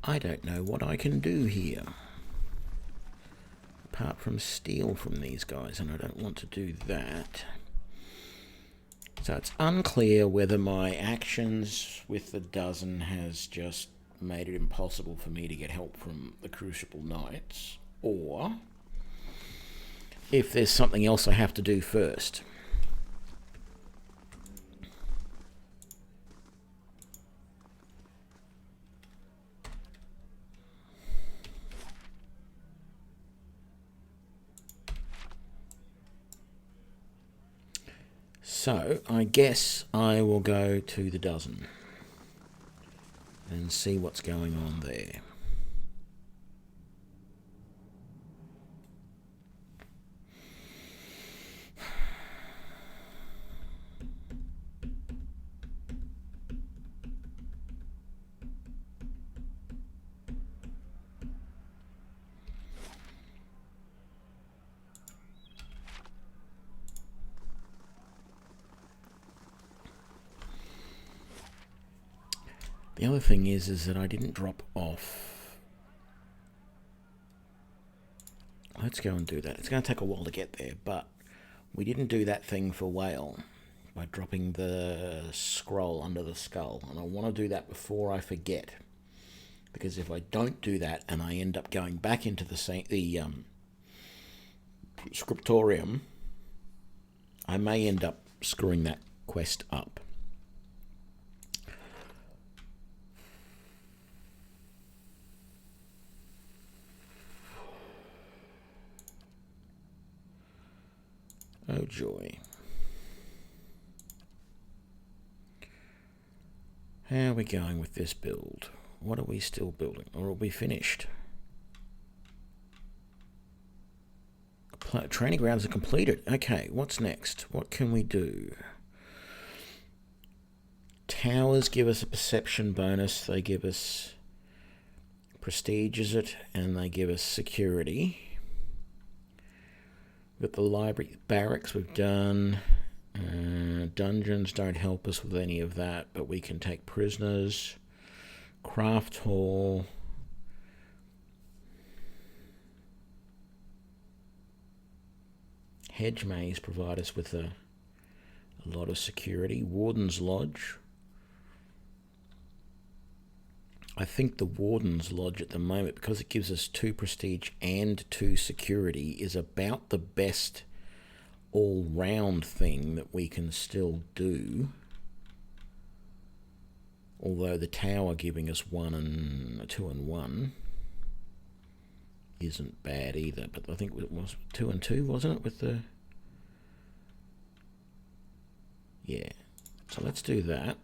I don't know what I can do here. Apart from steal from these guys, and I don't want to do that. So it's unclear whether my actions with the dozen has just made it impossible for me to get help from the Crucible Knights, or if there's something else I have to do first. So, I guess I will go to the dozen and see what's going on there. The other thing is that I didn't drop off. Let's go and do that. It's going to take a while to get there, but we didn't do that thing for whale by dropping the scroll under the skull, and I want to do that before I forget, because if I don't do that and I end up going back into the scriptorium, I may end up screwing that quest up. Oh joy. How are we going with this build? What are we still building? Or are we finished? Training grounds are completed. Okay, what's next? What can we do? Towers give us a perception bonus. They give us prestige, is it? And they give us security. With the library, barracks we've done. Dungeons don't help us with any of that, but we can take prisoners. Craft hall. Hedge maze provide us with a lot of security. Warden's Lodge. I think the Warden's Lodge at the moment, because it gives us 2 prestige and 2 security, is about the best all-round thing that we can still do. Although the tower giving us 2 and 1 isn't bad either. But I think it was 2 and 2, wasn't it? With the... Yeah. So let's do that.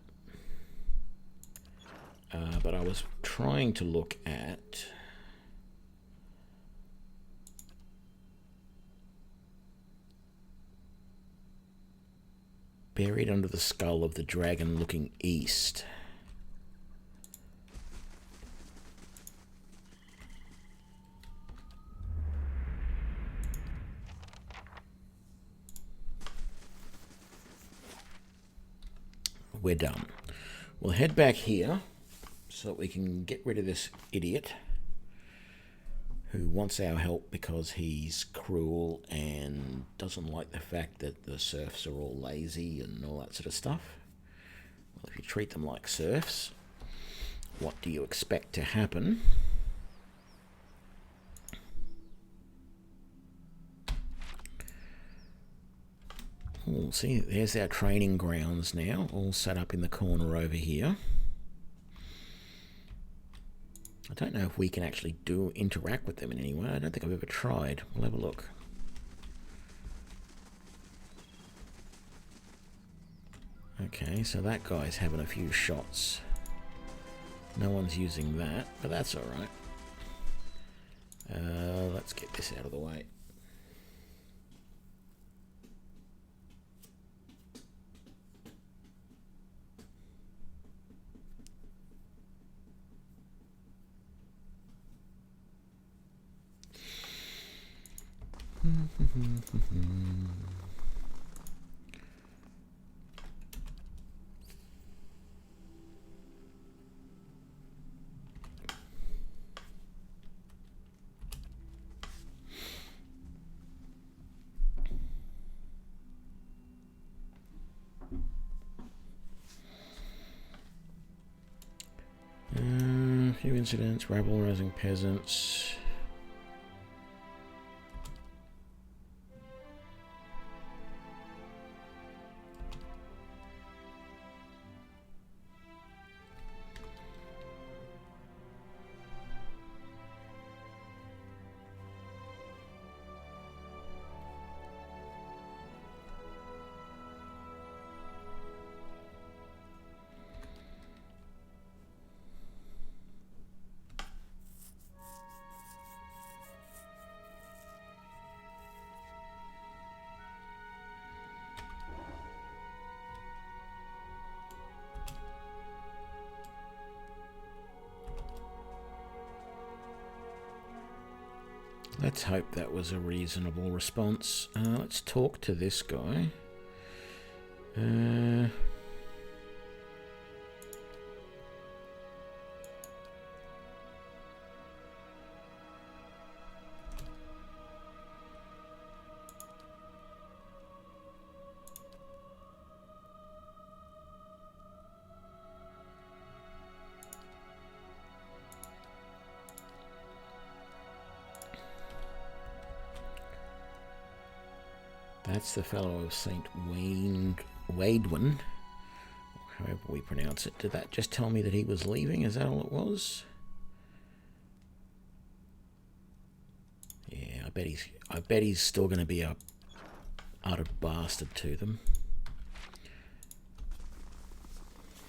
But I was trying to look at... Buried under the skull of the dragon looking east. We're done. We'll head back here so that we can get rid of this idiot who wants our help because he's cruel and doesn't like the fact that the serfs are all lazy and all that sort of stuff. Well, if you treat them like serfs, what do you expect to happen? We'll see, there's our training grounds now, all set up in the corner over here. I don't know if we can actually interact with them in any way. I don't think I've ever tried. We'll have a look. Okay, so that guy's having a few shots. No one's using that, but that's alright. Let's get this out of the way. Few incidents, rabble-rousing peasants. Let's hope that was a reasonable response. Let's talk to this guy. That's the fellow of St. Waidwin, however we pronounce it. Did that just tell me that he was leaving? Is that all it was? Yeah, I bet he's still going to be a utter bastard to them.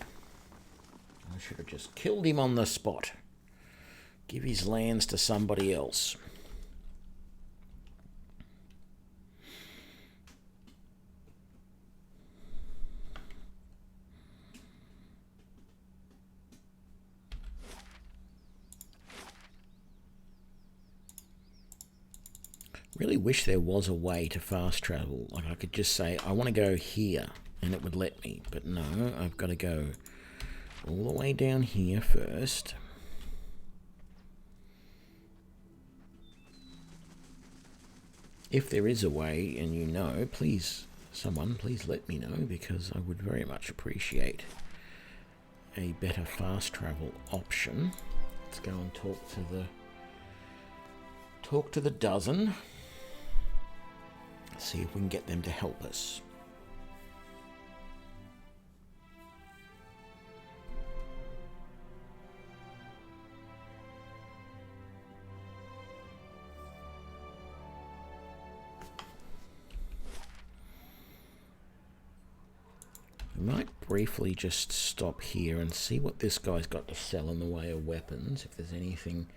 I should have just killed him on the spot. Give his lands to somebody else. Really wish there was a way to fast travel. Like I could just say, I want to go here, and it would let me. But no, I've got to go all the way down here first. If there is a way, and you know, please, someone, please let me know, because I would very much appreciate a better fast travel option. Let's go and talk to the dozen. See if we can get them to help us. We might briefly just stop here and see what this guy's got to sell in the way of weapons, if there's anything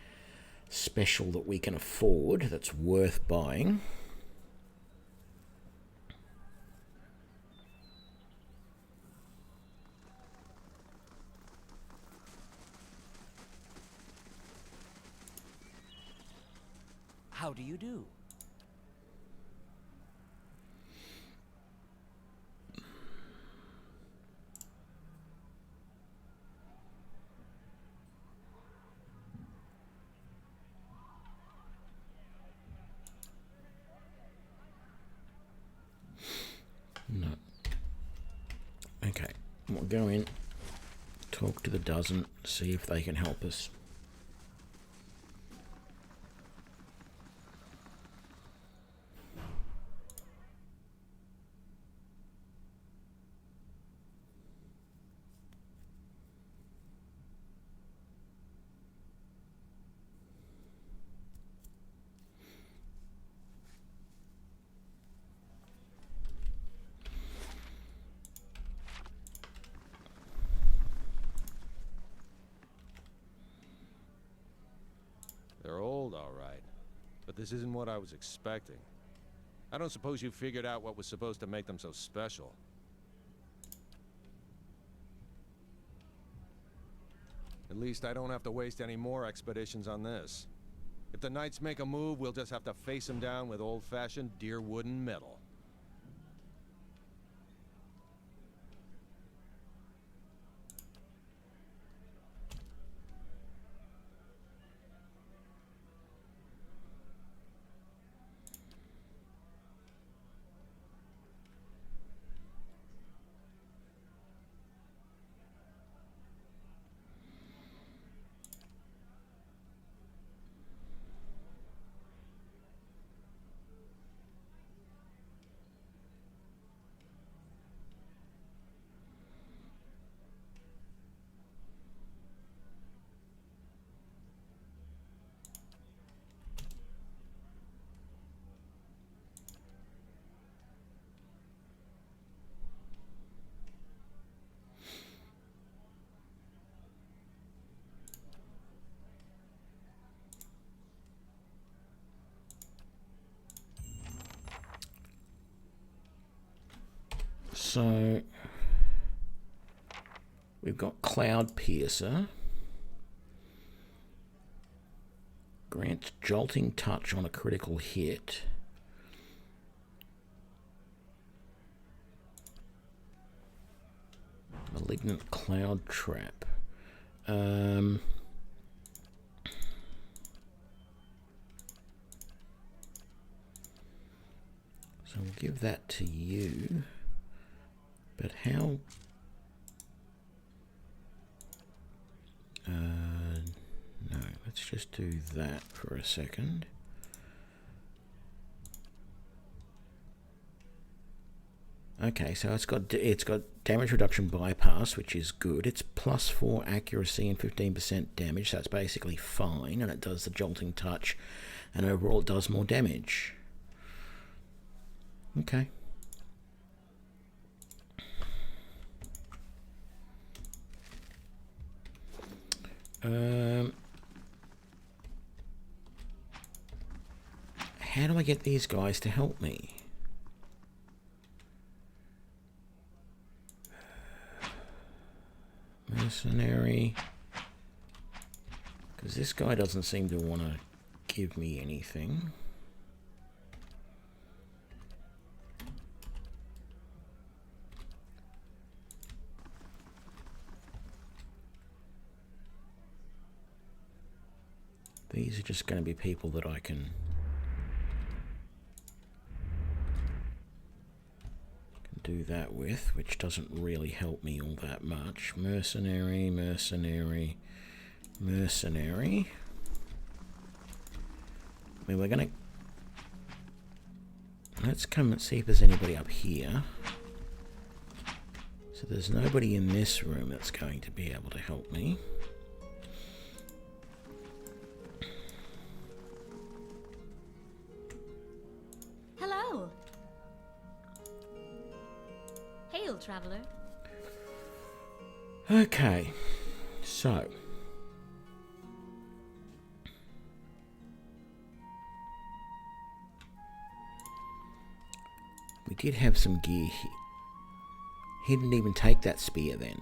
special that we can afford that's worth buying. How do you do? No. Okay, we'll go in, talk to the dozen, see if they can help us. They're old, all right. But this isn't what I was expecting. I don't suppose you figured out what was supposed to make them so special. At least I don't have to waste any more expeditions on this. If the Knights make a move, we'll just have to face them down with old-fashioned deer wood and metal. So we've got Cloud Piercer. Grants Jolting Touch on a critical hit. Malignant Cloud Trap. So we'll give that to you. But how... no, let's just do that for a second. Okay, so it's got damage reduction bypass, which is good. It's +4 accuracy and 15% damage, so that's basically fine, and it does the jolting touch, and overall it does more damage. Okay. How do I get these guys to help me? Mercenary. Because this guy doesn't seem to want to give me anything. These are just going to be people that I can do that with, which doesn't really help me all that much. Mercenary, mercenary, mercenary. I mean, we're going to... Let's come and see if there's anybody up here. So there's nobody in this room that's going to be able to help me. Hello. Hail, traveler. Okay, so... We did have some gear here. He didn't even take that spear then.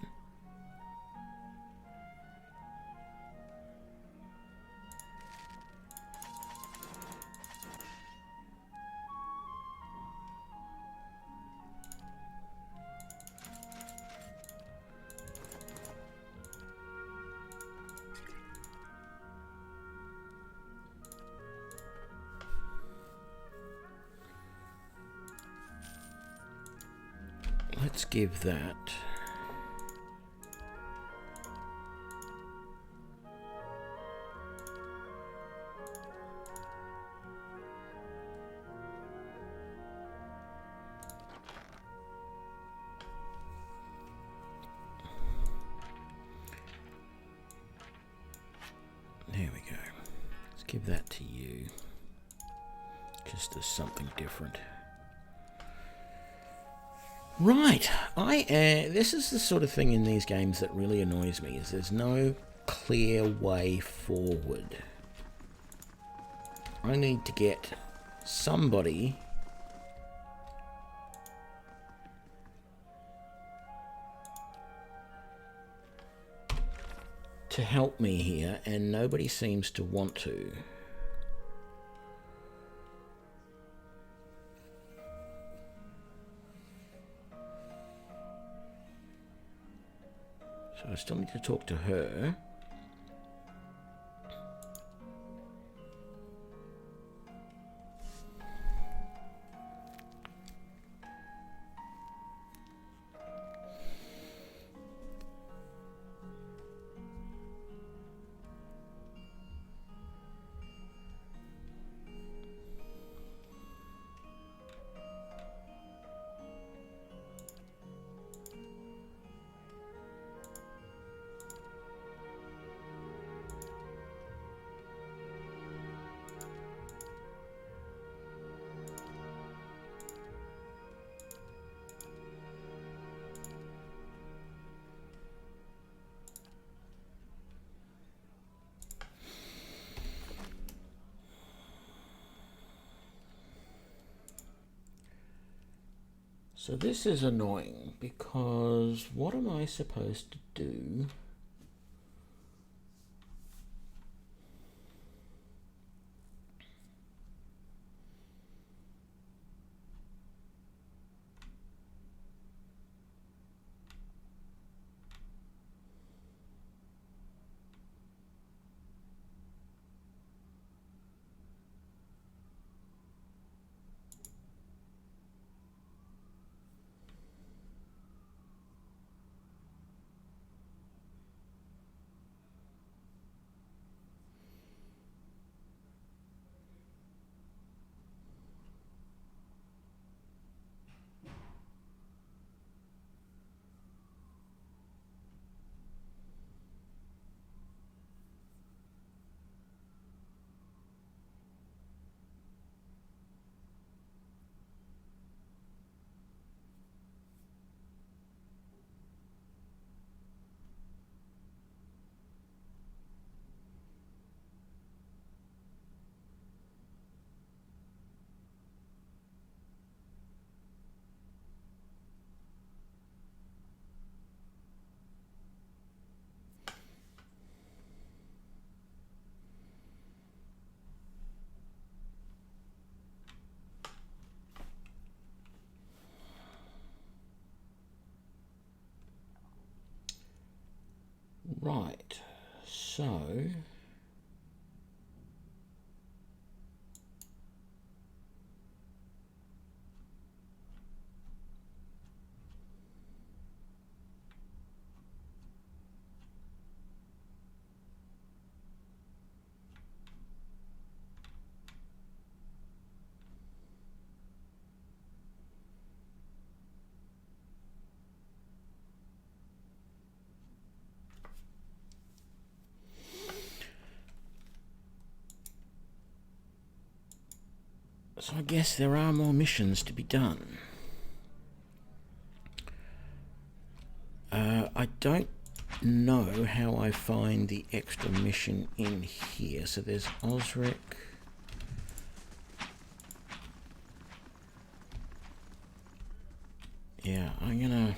Let's give that. There we go. Let's give that to you. Just as something different. Right, this is the sort of thing in these games that really annoys me, is there's no clear way forward. I need to get somebody to help me here, and nobody seems to want to. So I still need to talk to her. So this is annoying, because what am I supposed to do? Right, so... So I guess there are more missions to be done. I don't know how I find the extra mission in here. So there's Osric. Yeah, I'm gonna...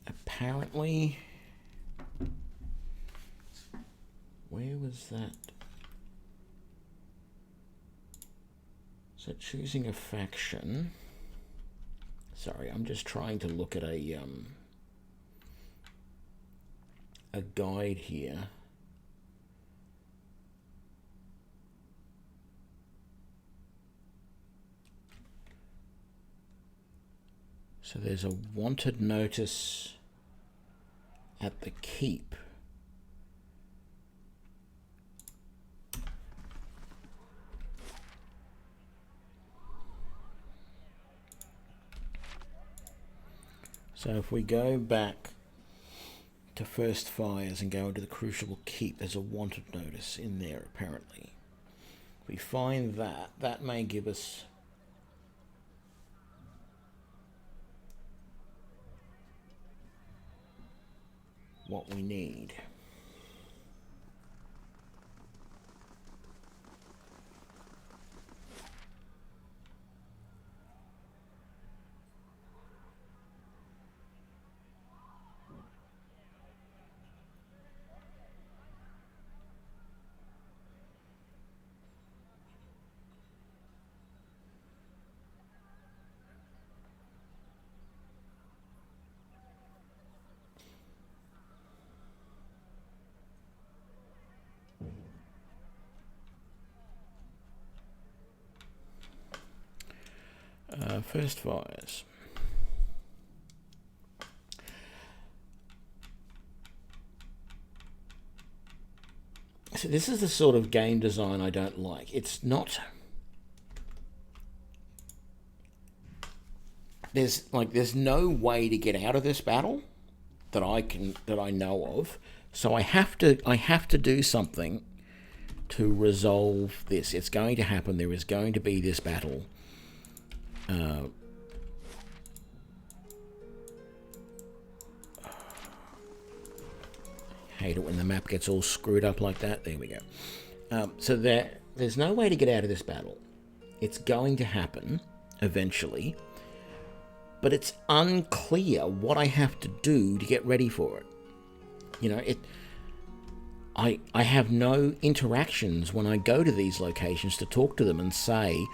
Apparently... Where was that? So choosing a faction. Sorry, I'm just trying to look at a guide here. So there's a wanted notice at the keep. So if we go back to First Fires and go into the Crucible Keep, there's a wanted notice in there apparently. If we find that, that may give us what we need. First Fires. So this is the sort of game design I don't like. It's not... There's no way to get out of this battle that I know of. So I have to do something to resolve this. It's going to happen. There is going to be this battle. Hate it when the map gets all screwed up like that. There we go. So there's no way to get out of this battle. It's going to happen eventually, but it's unclear what I have to do to get ready for it. You know, I have no interactions when I go to these locations to talk to them and say,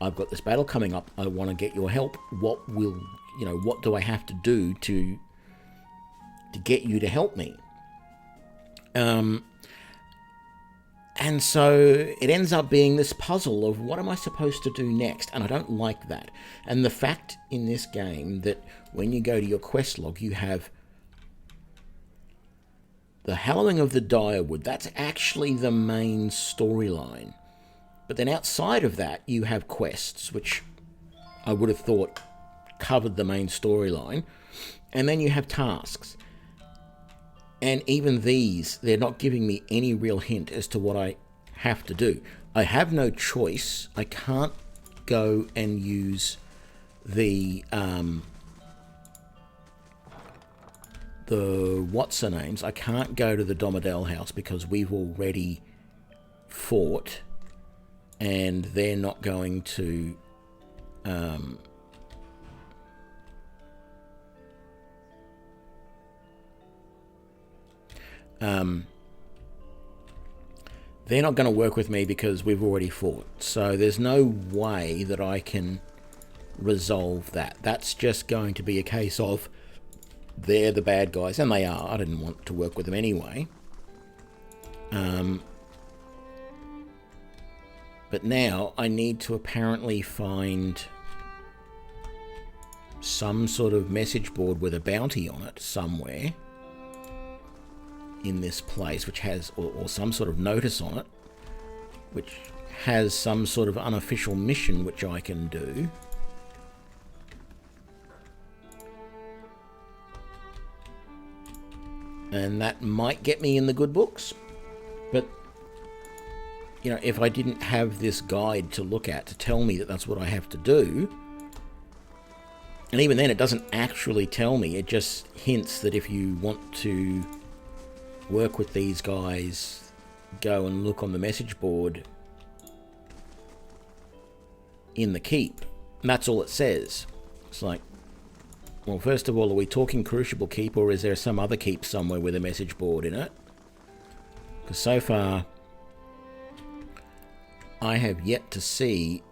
I've got this battle coming up, I want to get your help. What do I have to do to get you to help me? And so it ends up being this puzzle of what am I supposed to do next? And I don't like that. And the fact in this game that when you go to your quest log, you have the Hallowing of the Direwood. That's actually the main storyline. But then outside of that, you have quests, which I would have thought covered the main storyline. And then you have tasks. And even these, they're not giving me any real hint as to what I have to do. I have no choice. I can't go and use the what's-her-names. I can't go to the Domidale house because we've already fought. And they're not going to... they're not going to work with me because we've already fought. So there's no way that I can resolve that. That's just going to be a case of they're the bad guys, and they are. I didn't want to work with them anyway. But now I need to apparently find some sort of message board with a bounty on it somewhere in this place, which has, or some sort of notice on it, which has some sort of unofficial mission which I can do. And that might get me in the good books. But, you know, if I didn't have this guide to look at to tell me that that's what I have to do, and even then it doesn't actually tell me, it just hints that if you want to work with these guys, go and look on the message board in the keep. And that's all it says. It's like, well, first of all, are we talking Crucible Keep, or is there some other keep somewhere with a message board in it? Because so far, I have yet to see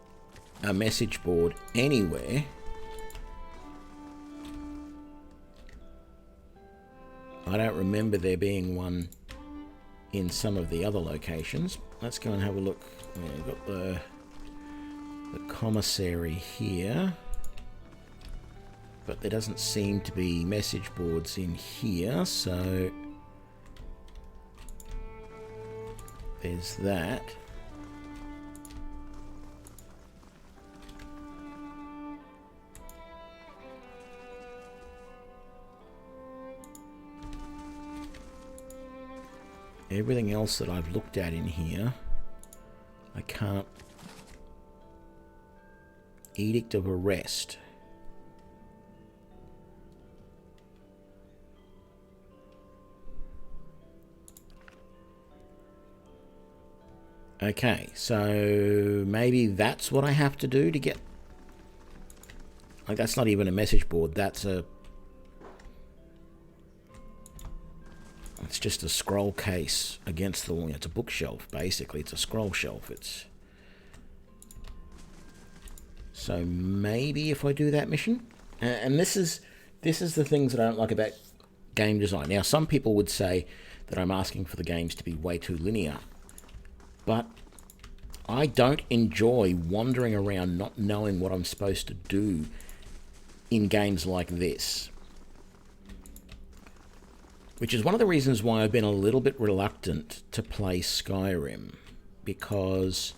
a message board anywhere. I don't remember there being one in some of the other locations. Let's go and have a look. We've got the commissary here, but there doesn't seem to be message boards in here, so there's that. Everything else that I've looked at in here, I can't. Edict of Arrest. Okay, so maybe that's what I have to do to get... Like, that's not even a message board, that's a... It's just a scroll case against the wall. It's a bookshelf, basically. It's a scroll shelf. It's... So maybe if I do that mission... And this is the things that I don't like about game design. Now, some people would say that I'm asking for the games to be way too linear. But I don't enjoy wandering around not knowing what I'm supposed to do in games like this. Which is one of the reasons why I've been a little bit reluctant to play Skyrim. Because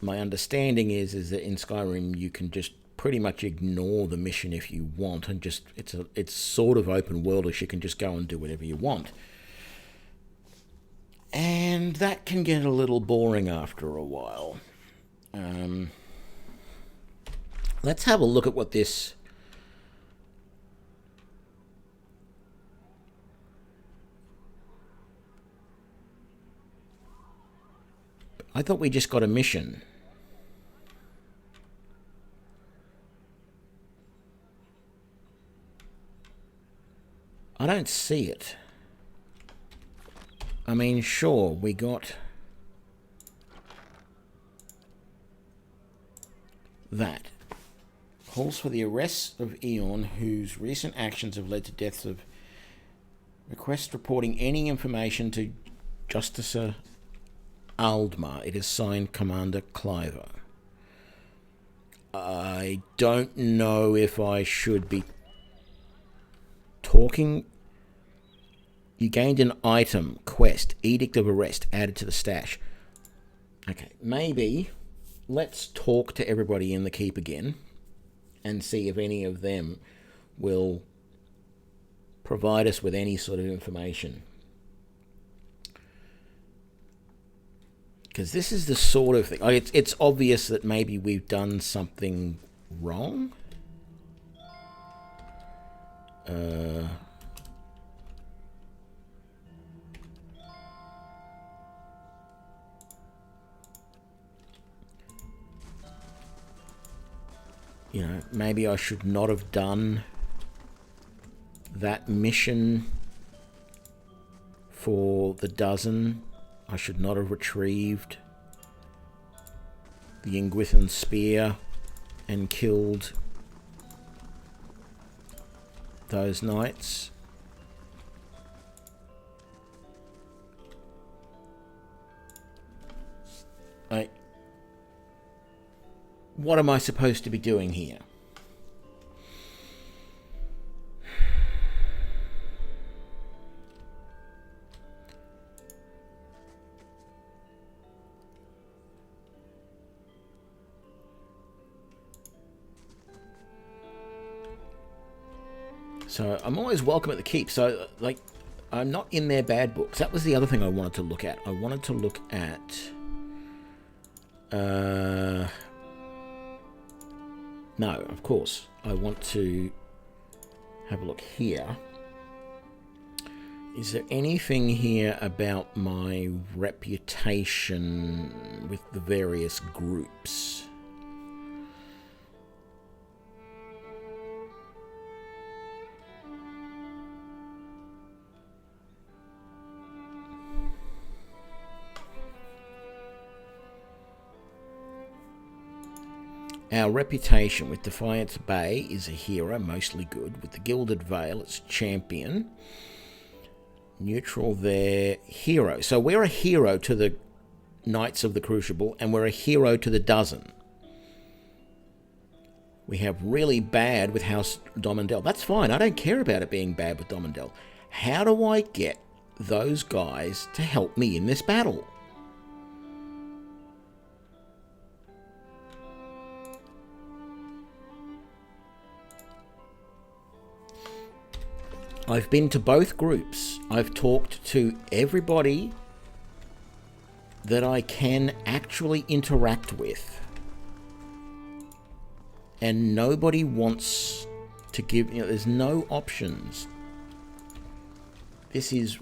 my understanding is that in Skyrim you can just pretty much ignore the mission if you want, and just it's sort of open worldish. You can just go and do whatever you want. And that can get a little boring after a while. Let's have a look at what this... I thought we just got a mission. I don't see it. I mean, sure, we got that. Calls for the arrest of Eon, whose recent actions have led to deaths of... Request reporting any information to Justicer Aldmar. It is signed Commander Cliver. I don't know if I should be talking... You gained an item, quest, Edict of Arrest, added to the stash. Okay, maybe let's talk to everybody in the keep again and see if any of them will provide us with any sort of information. Because this is the sort of thing... It's obvious that maybe we've done something wrong. You know, maybe I should not have done that mission for the dozen. I should not have retrieved the Ingwithan spear and killed those knights. What am I supposed to be doing here? So I'm always welcome at the keep. So, like, I'm not in their bad books. That was the other thing I wanted to look at. I wanted to look at... no, of course. I want to have a look here. Is there anything here about my reputation with the various groups? Our reputation with Defiance Bay is a hero, mostly good. With the Gilded Veil, it's champion. Neutral there, hero. So we're a hero to the Knights of the Crucible, and we're a hero to the Dozen. We have really bad with House Domandel. That's fine. I don't care about it being bad with Domandel. How do I get those guys to help me in this battle? I've been to both groups. I've talked to everybody that I can actually interact with. And nobody wants to give... You know, there's no options. This is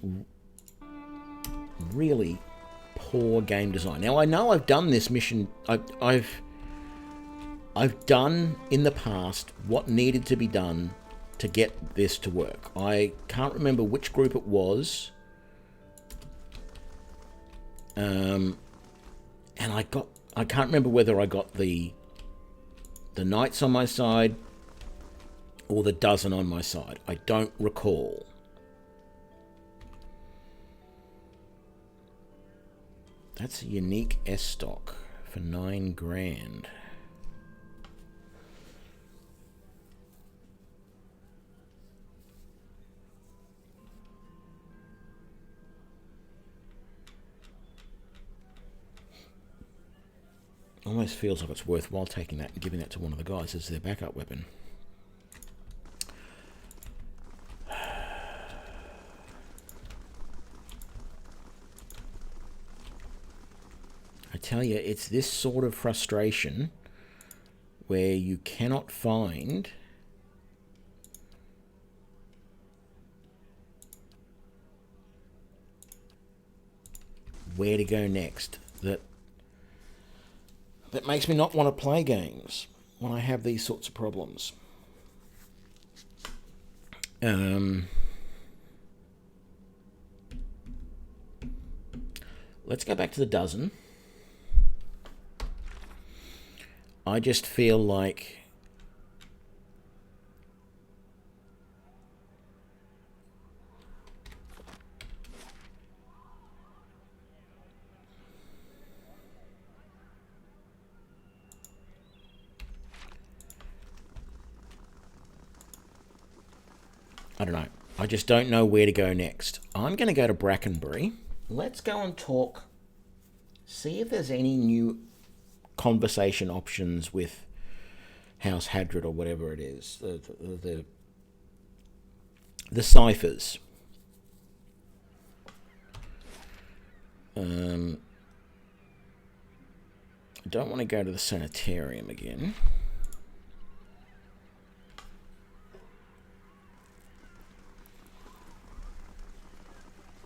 really poor game design. Now, I know I've done this mission... I've done in the past what needed to be done to get this to work. I can't remember which group it was. And I can't remember whether I got the Knights on my side or the Dozen on my side. I don't recall. That's a unique S stock for 9 grand. Almost feels like it's worthwhile taking that and giving that to one of the guys as their backup weapon. I tell you, it's this sort of frustration where you cannot find where to go next. That makes me not want to play games when I have these sorts of problems. Let's go back to the Dozen. I just feel like I don't know. I just don't know where to go next. I'm going to go to Brackenbury. Let's go and talk. See if there's any new conversation options with House Hadrid or whatever it is. The ciphers. I don't want to go to the sanitarium again.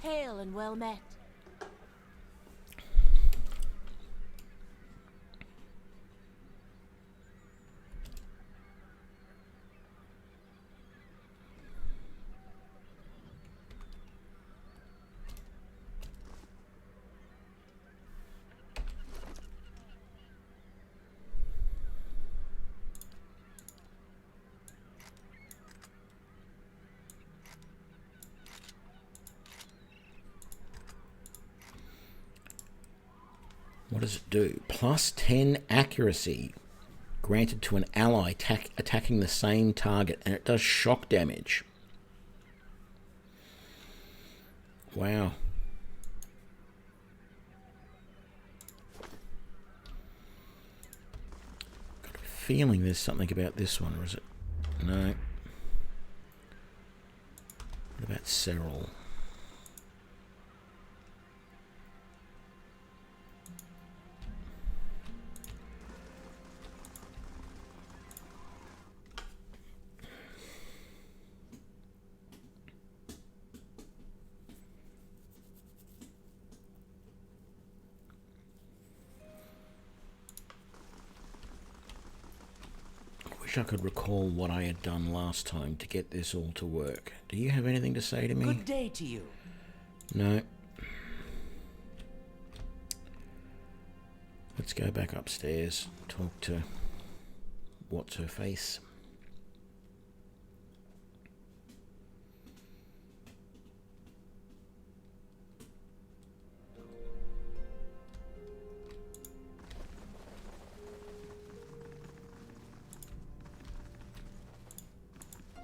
Hail and well met. What does it do? Plus 10 accuracy granted to an ally attacking the same target, and it does shock damage. Wow. Got a feeling there's something about this one, or is it? No. What about Cyril? Wish I could recall what I had done last time to get this all to work. Do you have anything to say to me? Good day to you. No. Let's go back upstairs, talk to what's her face.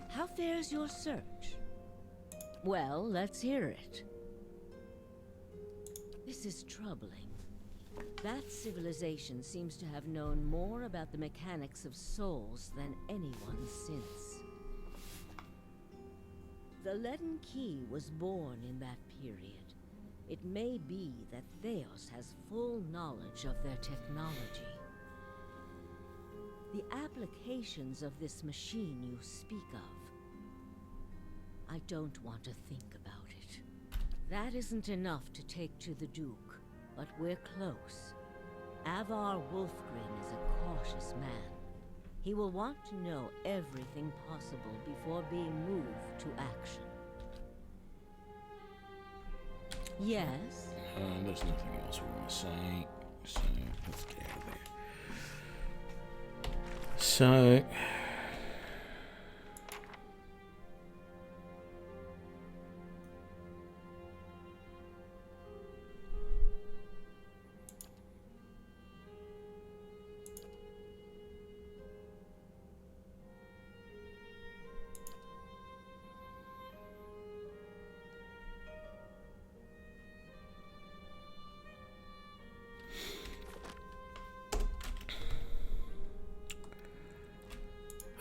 How fares your search? Well, let's hear it. This is troubling. That civilization seems to have known more about the mechanics of souls than anyone since. The Leaden Key was born in that period. It may be that Theos has full knowledge of their technology. The applications of this machine you speak of, I don't want to think about it. That isn't enough to take to the Duke, but we're close. Avar Wolfgren is a cautious man. He will want to know everything possible before being moved to action. Yes? There's nothing else we want to say, so let's get out of there. So...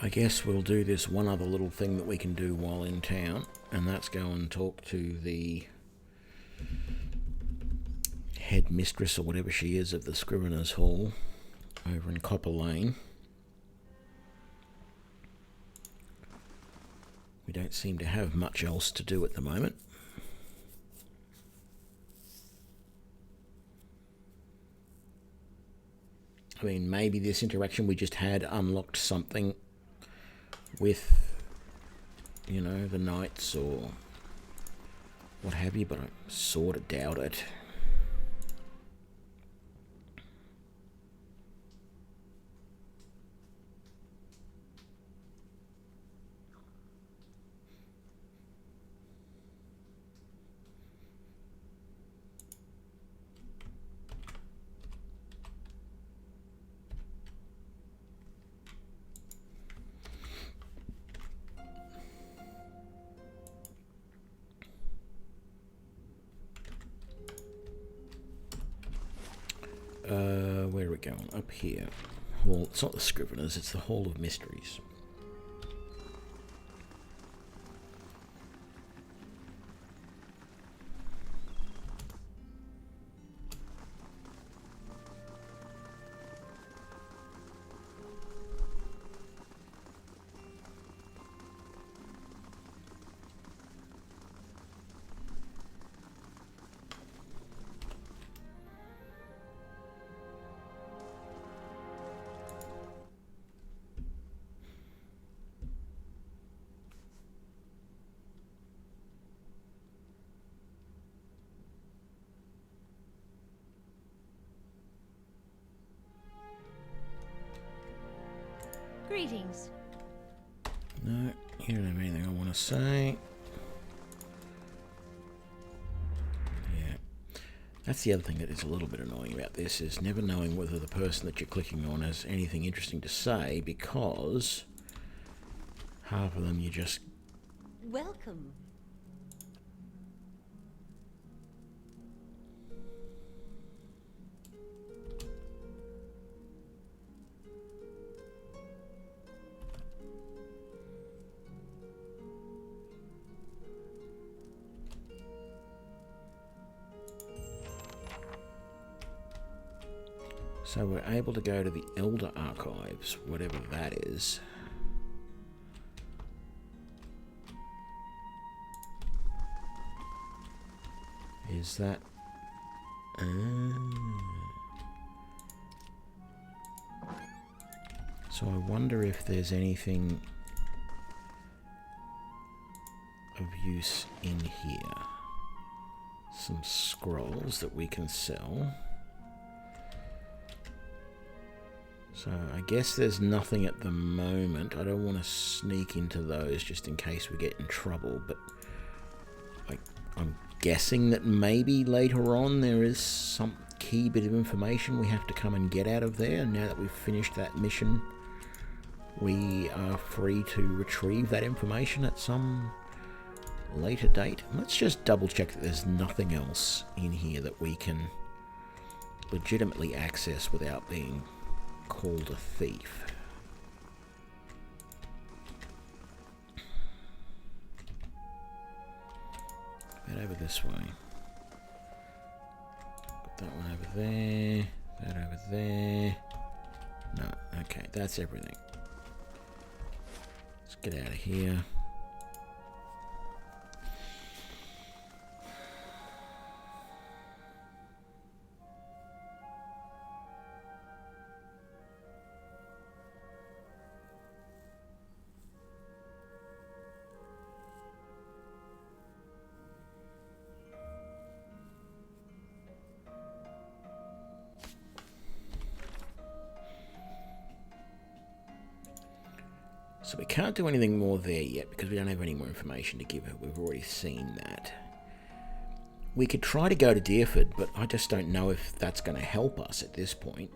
I guess we'll do this one other little thing that we can do while in town, and that's go and talk to the head mistress or whatever she is of the Scrivener's Hall over in Copper Lane. We don't seem to have much else to do at the moment. I mean, maybe this interaction we just had unlocked something with, you know, the knights or what have you, but I sort of doubt it. Where are we going? Up here. Well, it's not the Scriveners, it's the Hall of Mysteries. Greetings. No, you don't have anything I want to say. That's the other thing that is a little bit annoying about this, is never knowing whether the person that you're clicking on has anything interesting to say, because half of them you just... Welcome. So we're able to go to the Elder Archives, whatever that is. Is that... So I wonder if there's anything of use in here. Some scrolls that we can sell. So I guess there's nothing at the moment. I don't want to sneak into those just in case we get in trouble, but I'm guessing that maybe later on there is some key bit of information we have to come and get out of there. Now that we've finished that mission, we are free to retrieve that information at some later date. Let's just double check that there's nothing else in here that we can legitimately access without being called a thief. That over this way. Put that one over there. That over there. No, okay, that's everything. Let's get out of here. So we can't do anything more there yet because we don't have any more information to give her. We've already seen that. We could try to go to Deerford, but I just don't know if that's going to help us at this point.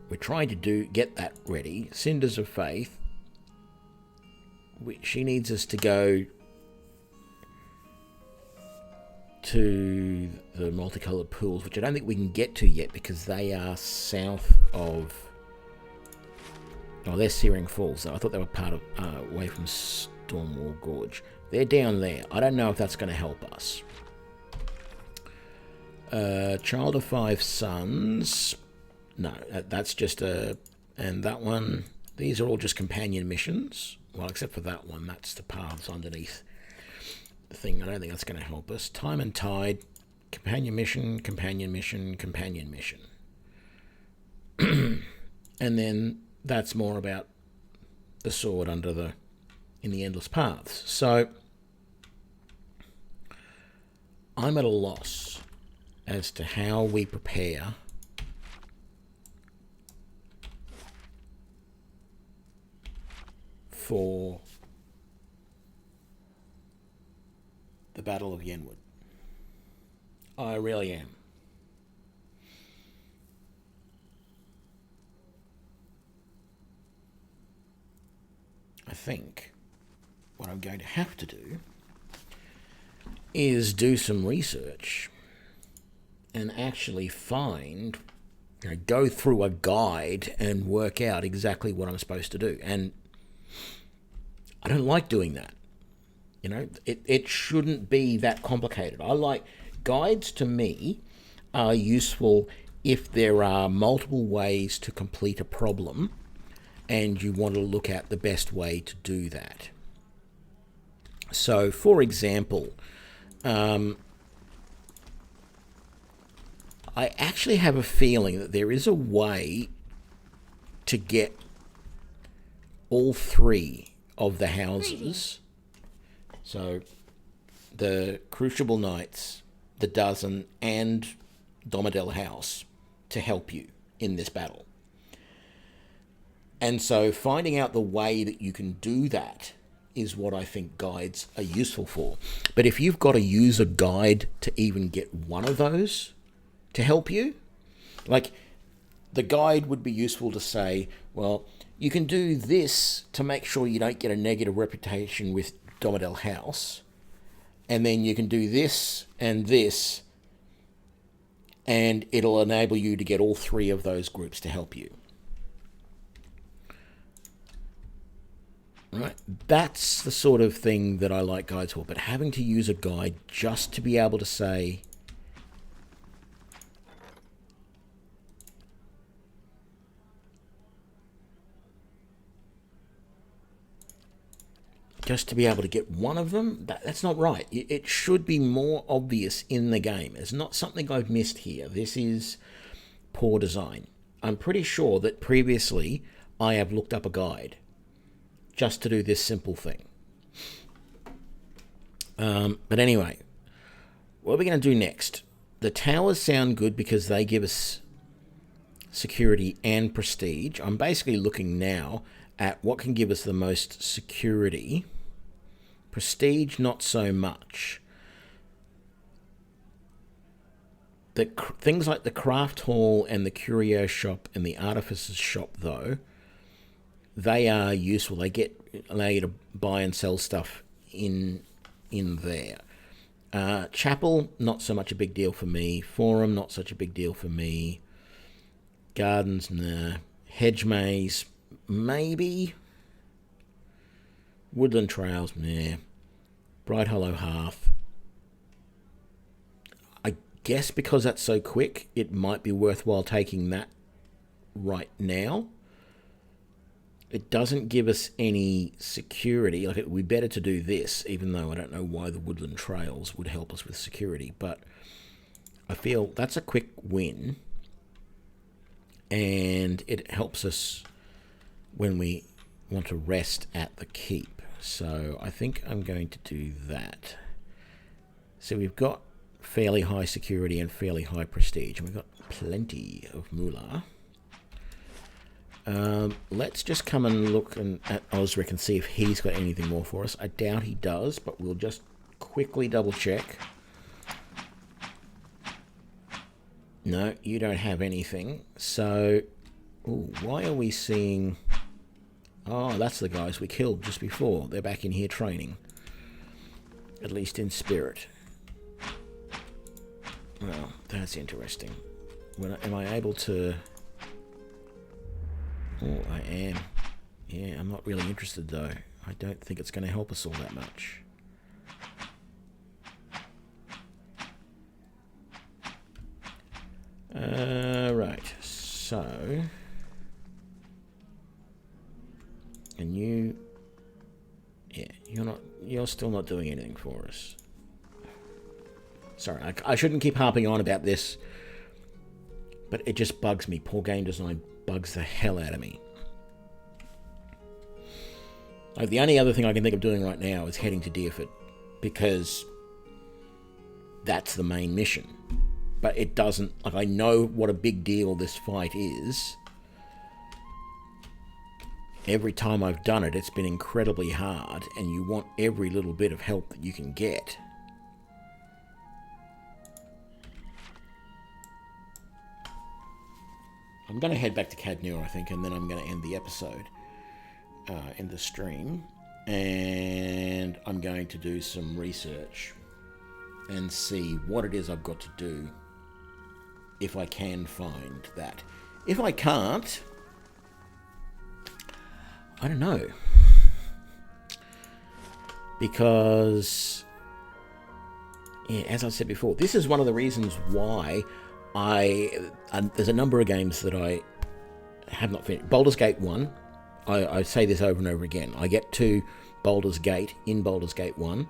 We're trying to get that ready. Cinders of Faith. She needs us to go to the multicolored pools, which I don't think we can get to yet because they are south of... Oh, they're Searing Falls, though. I thought they were part of, away from Stormwall Gorge. They're down there. I don't know if that's going to help us. Child of Five Sons. No, that's just a... And that one... These are all just companion missions. Well, except for that one. That's the paths underneath the thing. I don't think that's going to help us. Time and Tide. Companion mission, companion mission, companion mission. And then... That's more about the sword in the Endless Paths. So I'm at a loss as to how we prepare for the Battle of Yenwood. I really am. I think what I'm going to have to do is do some research and actually find, go through a guide and work out exactly what I'm supposed to do. And I don't like doing that. It shouldn't be that complicated. I like guides. To me are useful if there are multiple ways to complete a problem and you want to look at the best way to do that. So, for example, I actually have a feeling that there is a way to get all three of the houses. So, the Crucible Knights, the Dozen, and Domidel House to help you in this battle. And so finding out the way that you can do that is what I think guides are useful for. But if you've got to use a guide to even get one of those to help you, like the guide would be useful to say, well, you can do this to make sure you don't get a negative reputation with Domidel House, and then you can do this, and it'll enable you to get all three of those groups to help you. Right, that's the sort of thing that I like guides for. But having to use a guide just to be able to say, just to be able to get one of them, that's not right. It should be more obvious in the game. It's not something I've missed here. This is poor design. I'm pretty sure that previously I have looked up a guide just to do this simple thing. But anyway, what are we going to do next? The towers sound good because they give us security and prestige. I'm basically looking now at what can give us the most security. Prestige, not so much. Things like the craft hall and the curio shop and the artificer's shop, though, they are useful. They allow you to buy and sell stuff in there. Chapel, not so much a big deal for me. Forum, not such a big deal for me. Gardens, nah. Hedge maze, maybe. Woodland Trails, nah. Bright Hollow Hearth. I guess because that's so quick, it might be worthwhile taking that right now. It doesn't give us any security. Like, it would be better to do this, even though I don't know why the Woodland Trails would help us with security. But I feel that's a quick win, and it helps us when we want to rest at the keep. So I think I'm going to do that. So we've got fairly high security and fairly high prestige, and we've got plenty of moolah. Let's just come and look at Osric and see if he's got anything more for us. I doubt he does, but we'll just quickly double check. No, you don't have anything. So, ooh, why are we seeing... Oh, that's the guys we killed just before. They're back in here training. At least in spirit. Well, that's interesting. Am I able to... Oh, I am. Yeah, I'm not really interested, though. I don't think it's going to help us all that much. Right, so... And you... Yeah, you're still not doing anything for us. Sorry, I shouldn't keep harping on about this, but it just bugs me. Poor game design bugs the hell out of me. Like, the only other thing I can think of doing right now is heading to Deerford, because that's the main mission. But it doesn't... Like, I know what a big deal this fight is. Every time I've done it, it's been incredibly hard, and you want every little bit of help that you can get. I'm going to head back to Cadnur, I think, and then I'm going to end the episode, end the stream, and I'm going to do some research and see what it is I've got to do, if I can find that. If I can't, I don't know, because, yeah, as I said before, this is one of the reasons why there's a number of games that I have not finished. Baldur's Gate 1, I say this over and over again. I get to Baldur's Gate, in Baldur's Gate 1,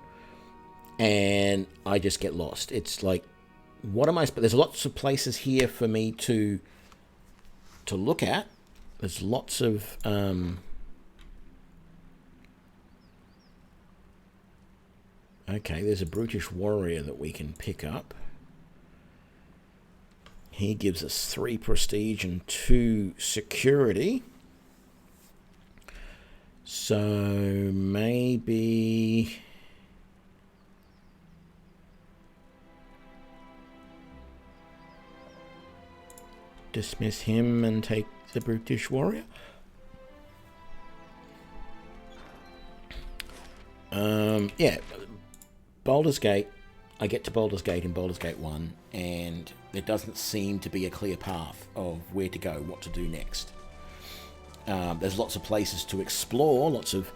and I just get lost. It's like, what am I... There's lots of places here for me to look at. There's lots of... Okay, there's a brutish warrior that we can pick up. He gives us 3 prestige and 2 security. So maybe dismiss him and take the Brutish Warrior. Yeah, Baldur's Gate. I get to Baldur's Gate in Baldur's Gate 1, and there doesn't seem to be a clear path of where to go, what to do next. There's lots of places to explore, lots of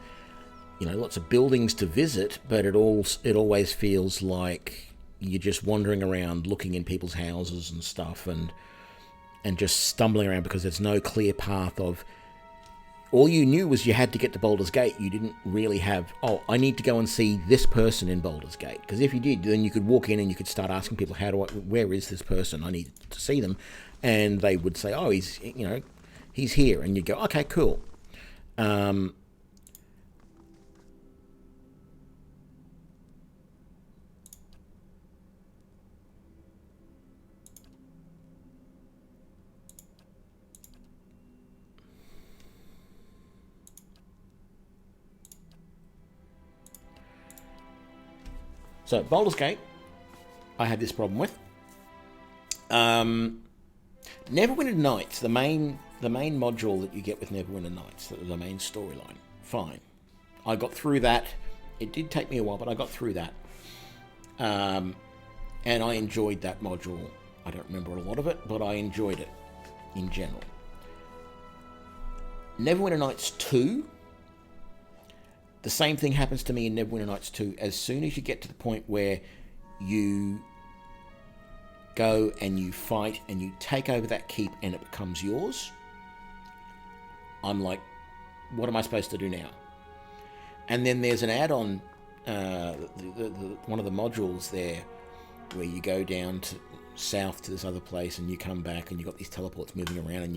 buildings to visit, but it always feels like you're just wandering around, looking in people's houses and stuff, and just stumbling around because there's no clear path of. All you knew was you had to get to Baldur's Gate. You didn't really have, I need to go and see this person in Baldur's Gate. Because if you did, then you could walk in and you could start asking people, where is this person? I need to see them. And they would say, he's here. And you'd go, okay, cool. So Baldur's Gate, I had this problem with. Neverwinter Nights, the main module that you get with Neverwinter Nights, the main storyline, fine. I got through that. It did take me a while, but I got through that. And I enjoyed that module. I don't remember a lot of it, but I enjoyed it in general. Neverwinter Nights 2. The same thing happens to me in Neverwinter Nights 2. As soon as you get to the point where you go and you fight and you take over that keep and it becomes yours, I'm like, what am I supposed to do now? And then there's an add-on, one of the modules there, where you go down to south to this other place and you come back and you've got these teleports moving around and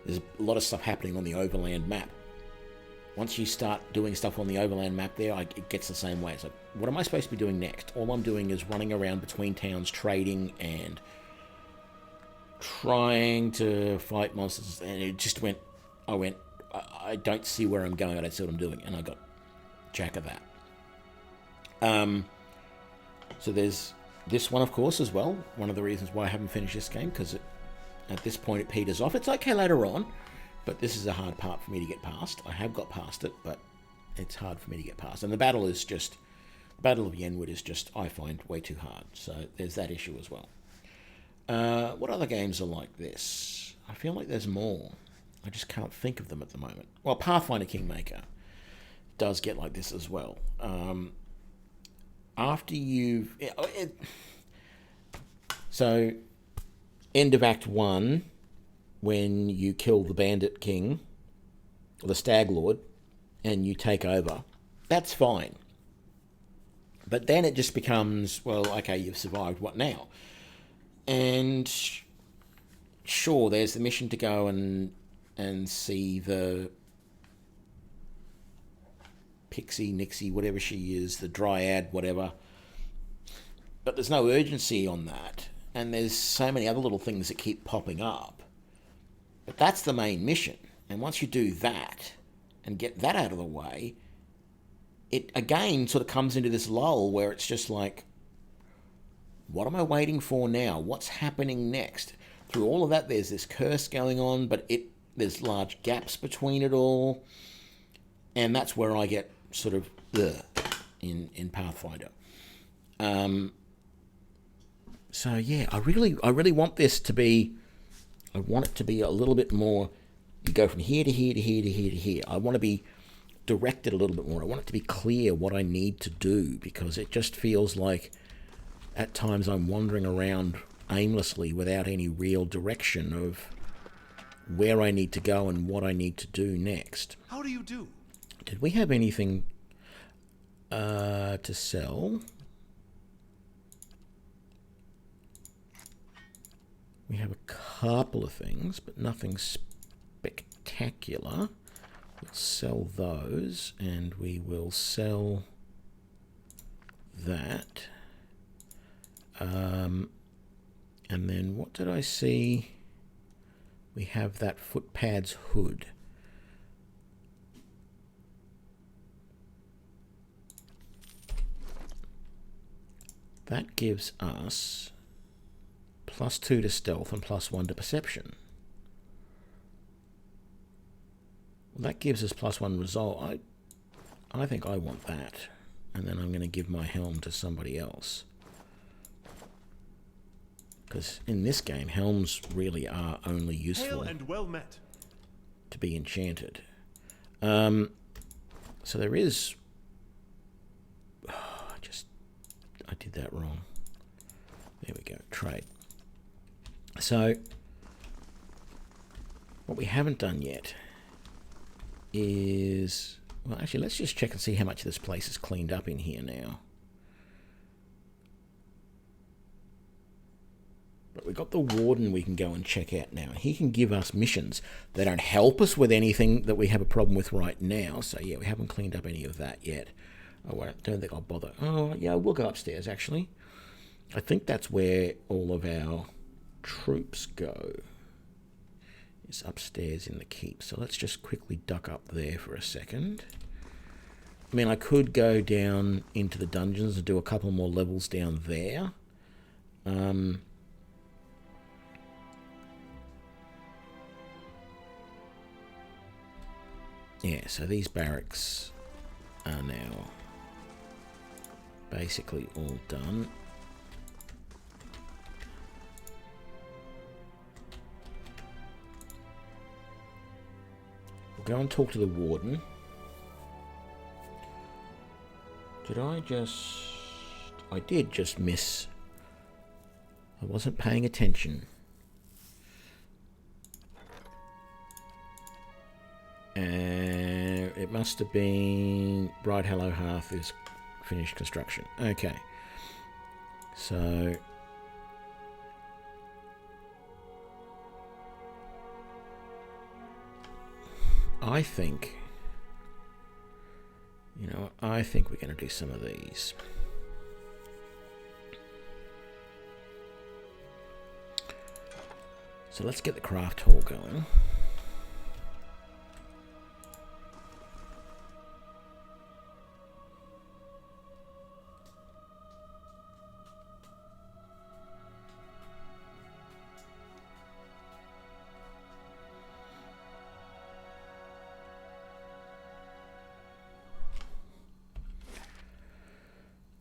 there's a lot of stuff happening on the overland map. Once you start doing stuff on the overland map there, it gets the same way. It's like, what am I supposed to be doing next? All I'm doing is running around between towns, trading and trying to fight monsters. And it just I don't see where I'm going. I don't see what I'm doing. And I got jack of that. So there's this one, of course, as well. One of the reasons why I haven't finished this game, because at this point it peters off. It's okay later on. But this is a hard part for me to get past. I have got past it, but it's hard for me to get past. And the Battle of Yenwood is just, I find, way too hard. So there's that issue as well. What other games are like this? I feel like there's more. I just can't think of them at the moment. Well, Pathfinder Kingmaker does get like this as well. After you've... So, end of Act 1... when you kill the Bandit King, or the Stag Lord, and you take over, that's fine. But then it just becomes, well, okay, you've survived, what now? And sure, there's the mission to go and see the Pixie, Nixie, whatever she is, the Dryad, whatever. But there's no urgency on that. And there's so many other little things that keep popping up. But that's the main mission. And once you do that and get that out of the way, it again sort of comes into this lull where it's just like, what am I waiting for now? What's happening next? Through all of that, there's this curse going on, but there's large gaps between it all. And that's where I get sort of in Pathfinder. So yeah, I really want this to be... I want it to be a little bit more, you go from here to here to here to here to here. I want to be directed a little bit more. I want it to be clear what I need to do, because it just feels like at times I'm wandering around aimlessly without any real direction of where I need to go and what I need to do next. How do you do? Did we have anything to sell? We have a couple of things, but nothing spectacular. We'll sell those, and we will sell that. And then what did I see? We have that footpads hood. that gives us +2 to stealth and +1 to perception. Well, that gives us +1 resolve. I think I want that. And then I'm going to give my helm to somebody else. Because in this game, helms really are only useful Hail and well met. to be enchanted. So there is... Oh, I did that wrong. There we go, trade. So, what we haven't done yet is... Well, actually, let's just check and see how much of this place is cleaned up in here now. But we've got the warden we can go and check out now. He can give us missions. They don't help us with anything that we have a problem with right now. So, yeah, we haven't cleaned up any of that yet. Oh, I don't think I'll bother. Oh, yeah, we'll go upstairs, actually. I think that's where all of our troops go. It's upstairs in the keep. So let's just quickly duck up there for a second. I mean, I could go down into the dungeons and do a couple more levels down there. Yeah, so these barracks are now basically all done. We'll go and talk to the warden. I did just miss. I wasn't paying attention. It must have been Bright Hello Hearth is finished construction. Okay. So I think we're going to do some of these. So let's get the craft hall going.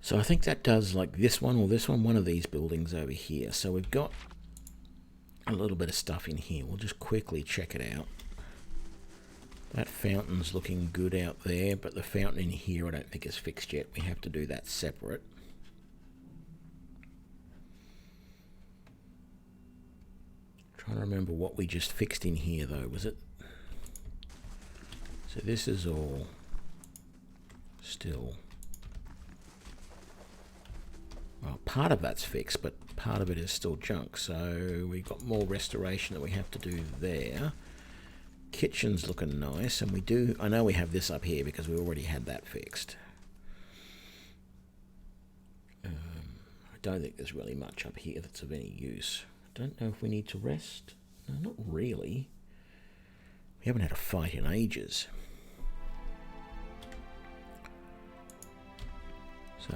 So I think that does like this one or this one of these buildings over here. So we've got a little bit of stuff in here. We'll just quickly check it out. That fountain's looking good out there, but the fountain in here I don't think is fixed yet. We have to do that separate. Trying to remember what we just fixed in here though, was it? So this is all still... Well, part of that's fixed, but part of it is still junk. So we've got more restoration that we have to do there. Kitchen's looking nice, and we do... I know we have this up here because we already had that fixed. I don't think there's really much up here that's of any use. Don't know if we need to rest. No, not really. We haven't had a fight in ages. So...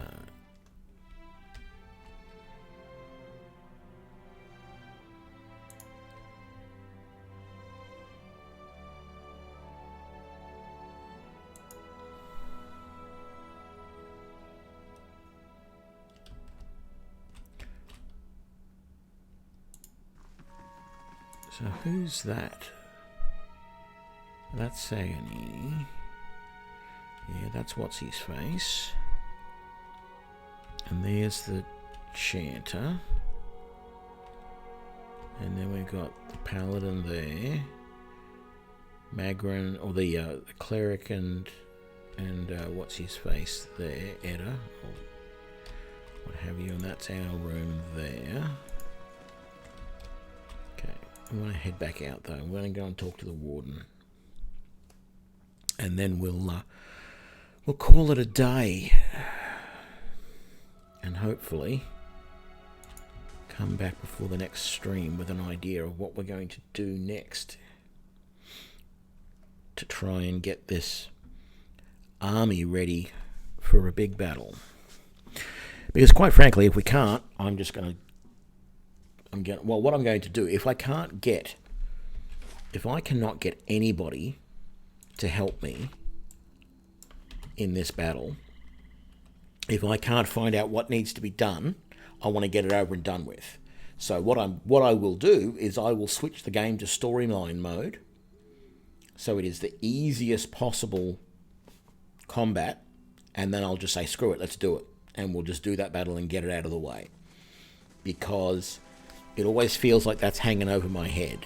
So who's that? That's Sagani. Yeah, that's what's his face. And there's the chanter. And then we've got the paladin there. Magrin, or the cleric and what's his face there, Edda, or what have you, and that's our room there. I'm going to head back out though. I'm going to go and talk to the warden, and then we'll call it a day, and hopefully come back before the next stream with an idea of what we're going to do next to try and get this army ready for a big battle. Because quite frankly, if we can't, what I'm going to do, if I cannot get anybody to help me in this battle, if I can't find out what needs to be done, I want to get it over and done with. So what I will do is I will switch the game to storyline mode, so it is the easiest possible combat, and then I'll just say, screw it, let's do it. And we'll just do that battle and get it out of the way. Because it always feels like that's hanging over my head.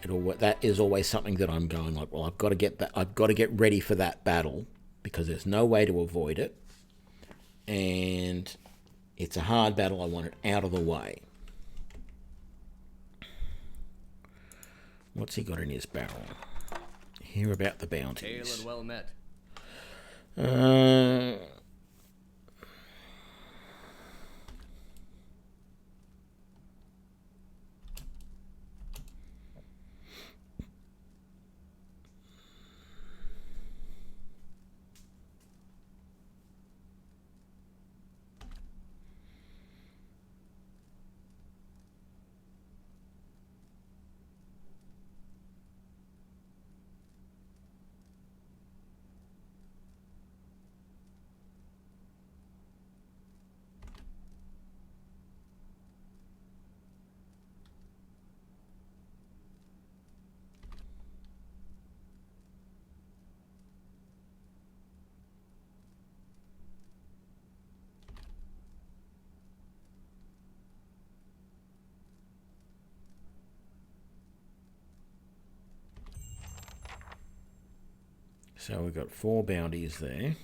That is always something that I'm going like, well, I've got to get ready for that battle, because there's no way to avoid it. And it's a hard battle, I want it out of the way. What's he got in his barrel? Hear about the bounties. Hail and well met. So we've got 4 bounties there.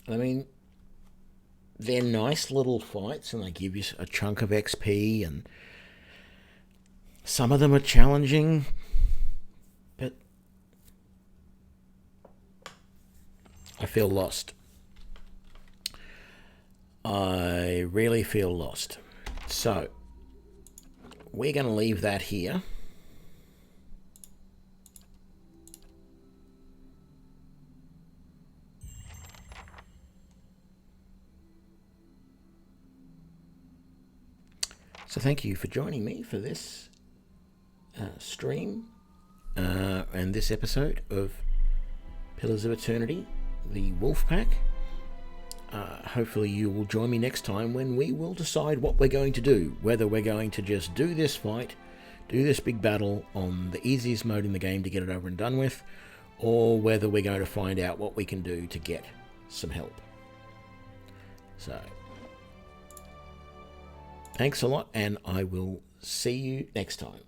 I mean, they're nice little fights, and they give you a chunk of XP, and some of them are challenging, but I feel lost. I really feel lost. So, we're going to leave that here. So thank you for joining me for this stream and this episode of Pillars of Eternity, the Wolf Pack. Hopefully you will join me next time when we will decide what we're going to do. Whether we're going to just do this fight, do this big battle on the easiest mode in the game to get it over and done with, or whether we're going to find out what we can do to get some help. So, thanks a lot, and I will see you next time.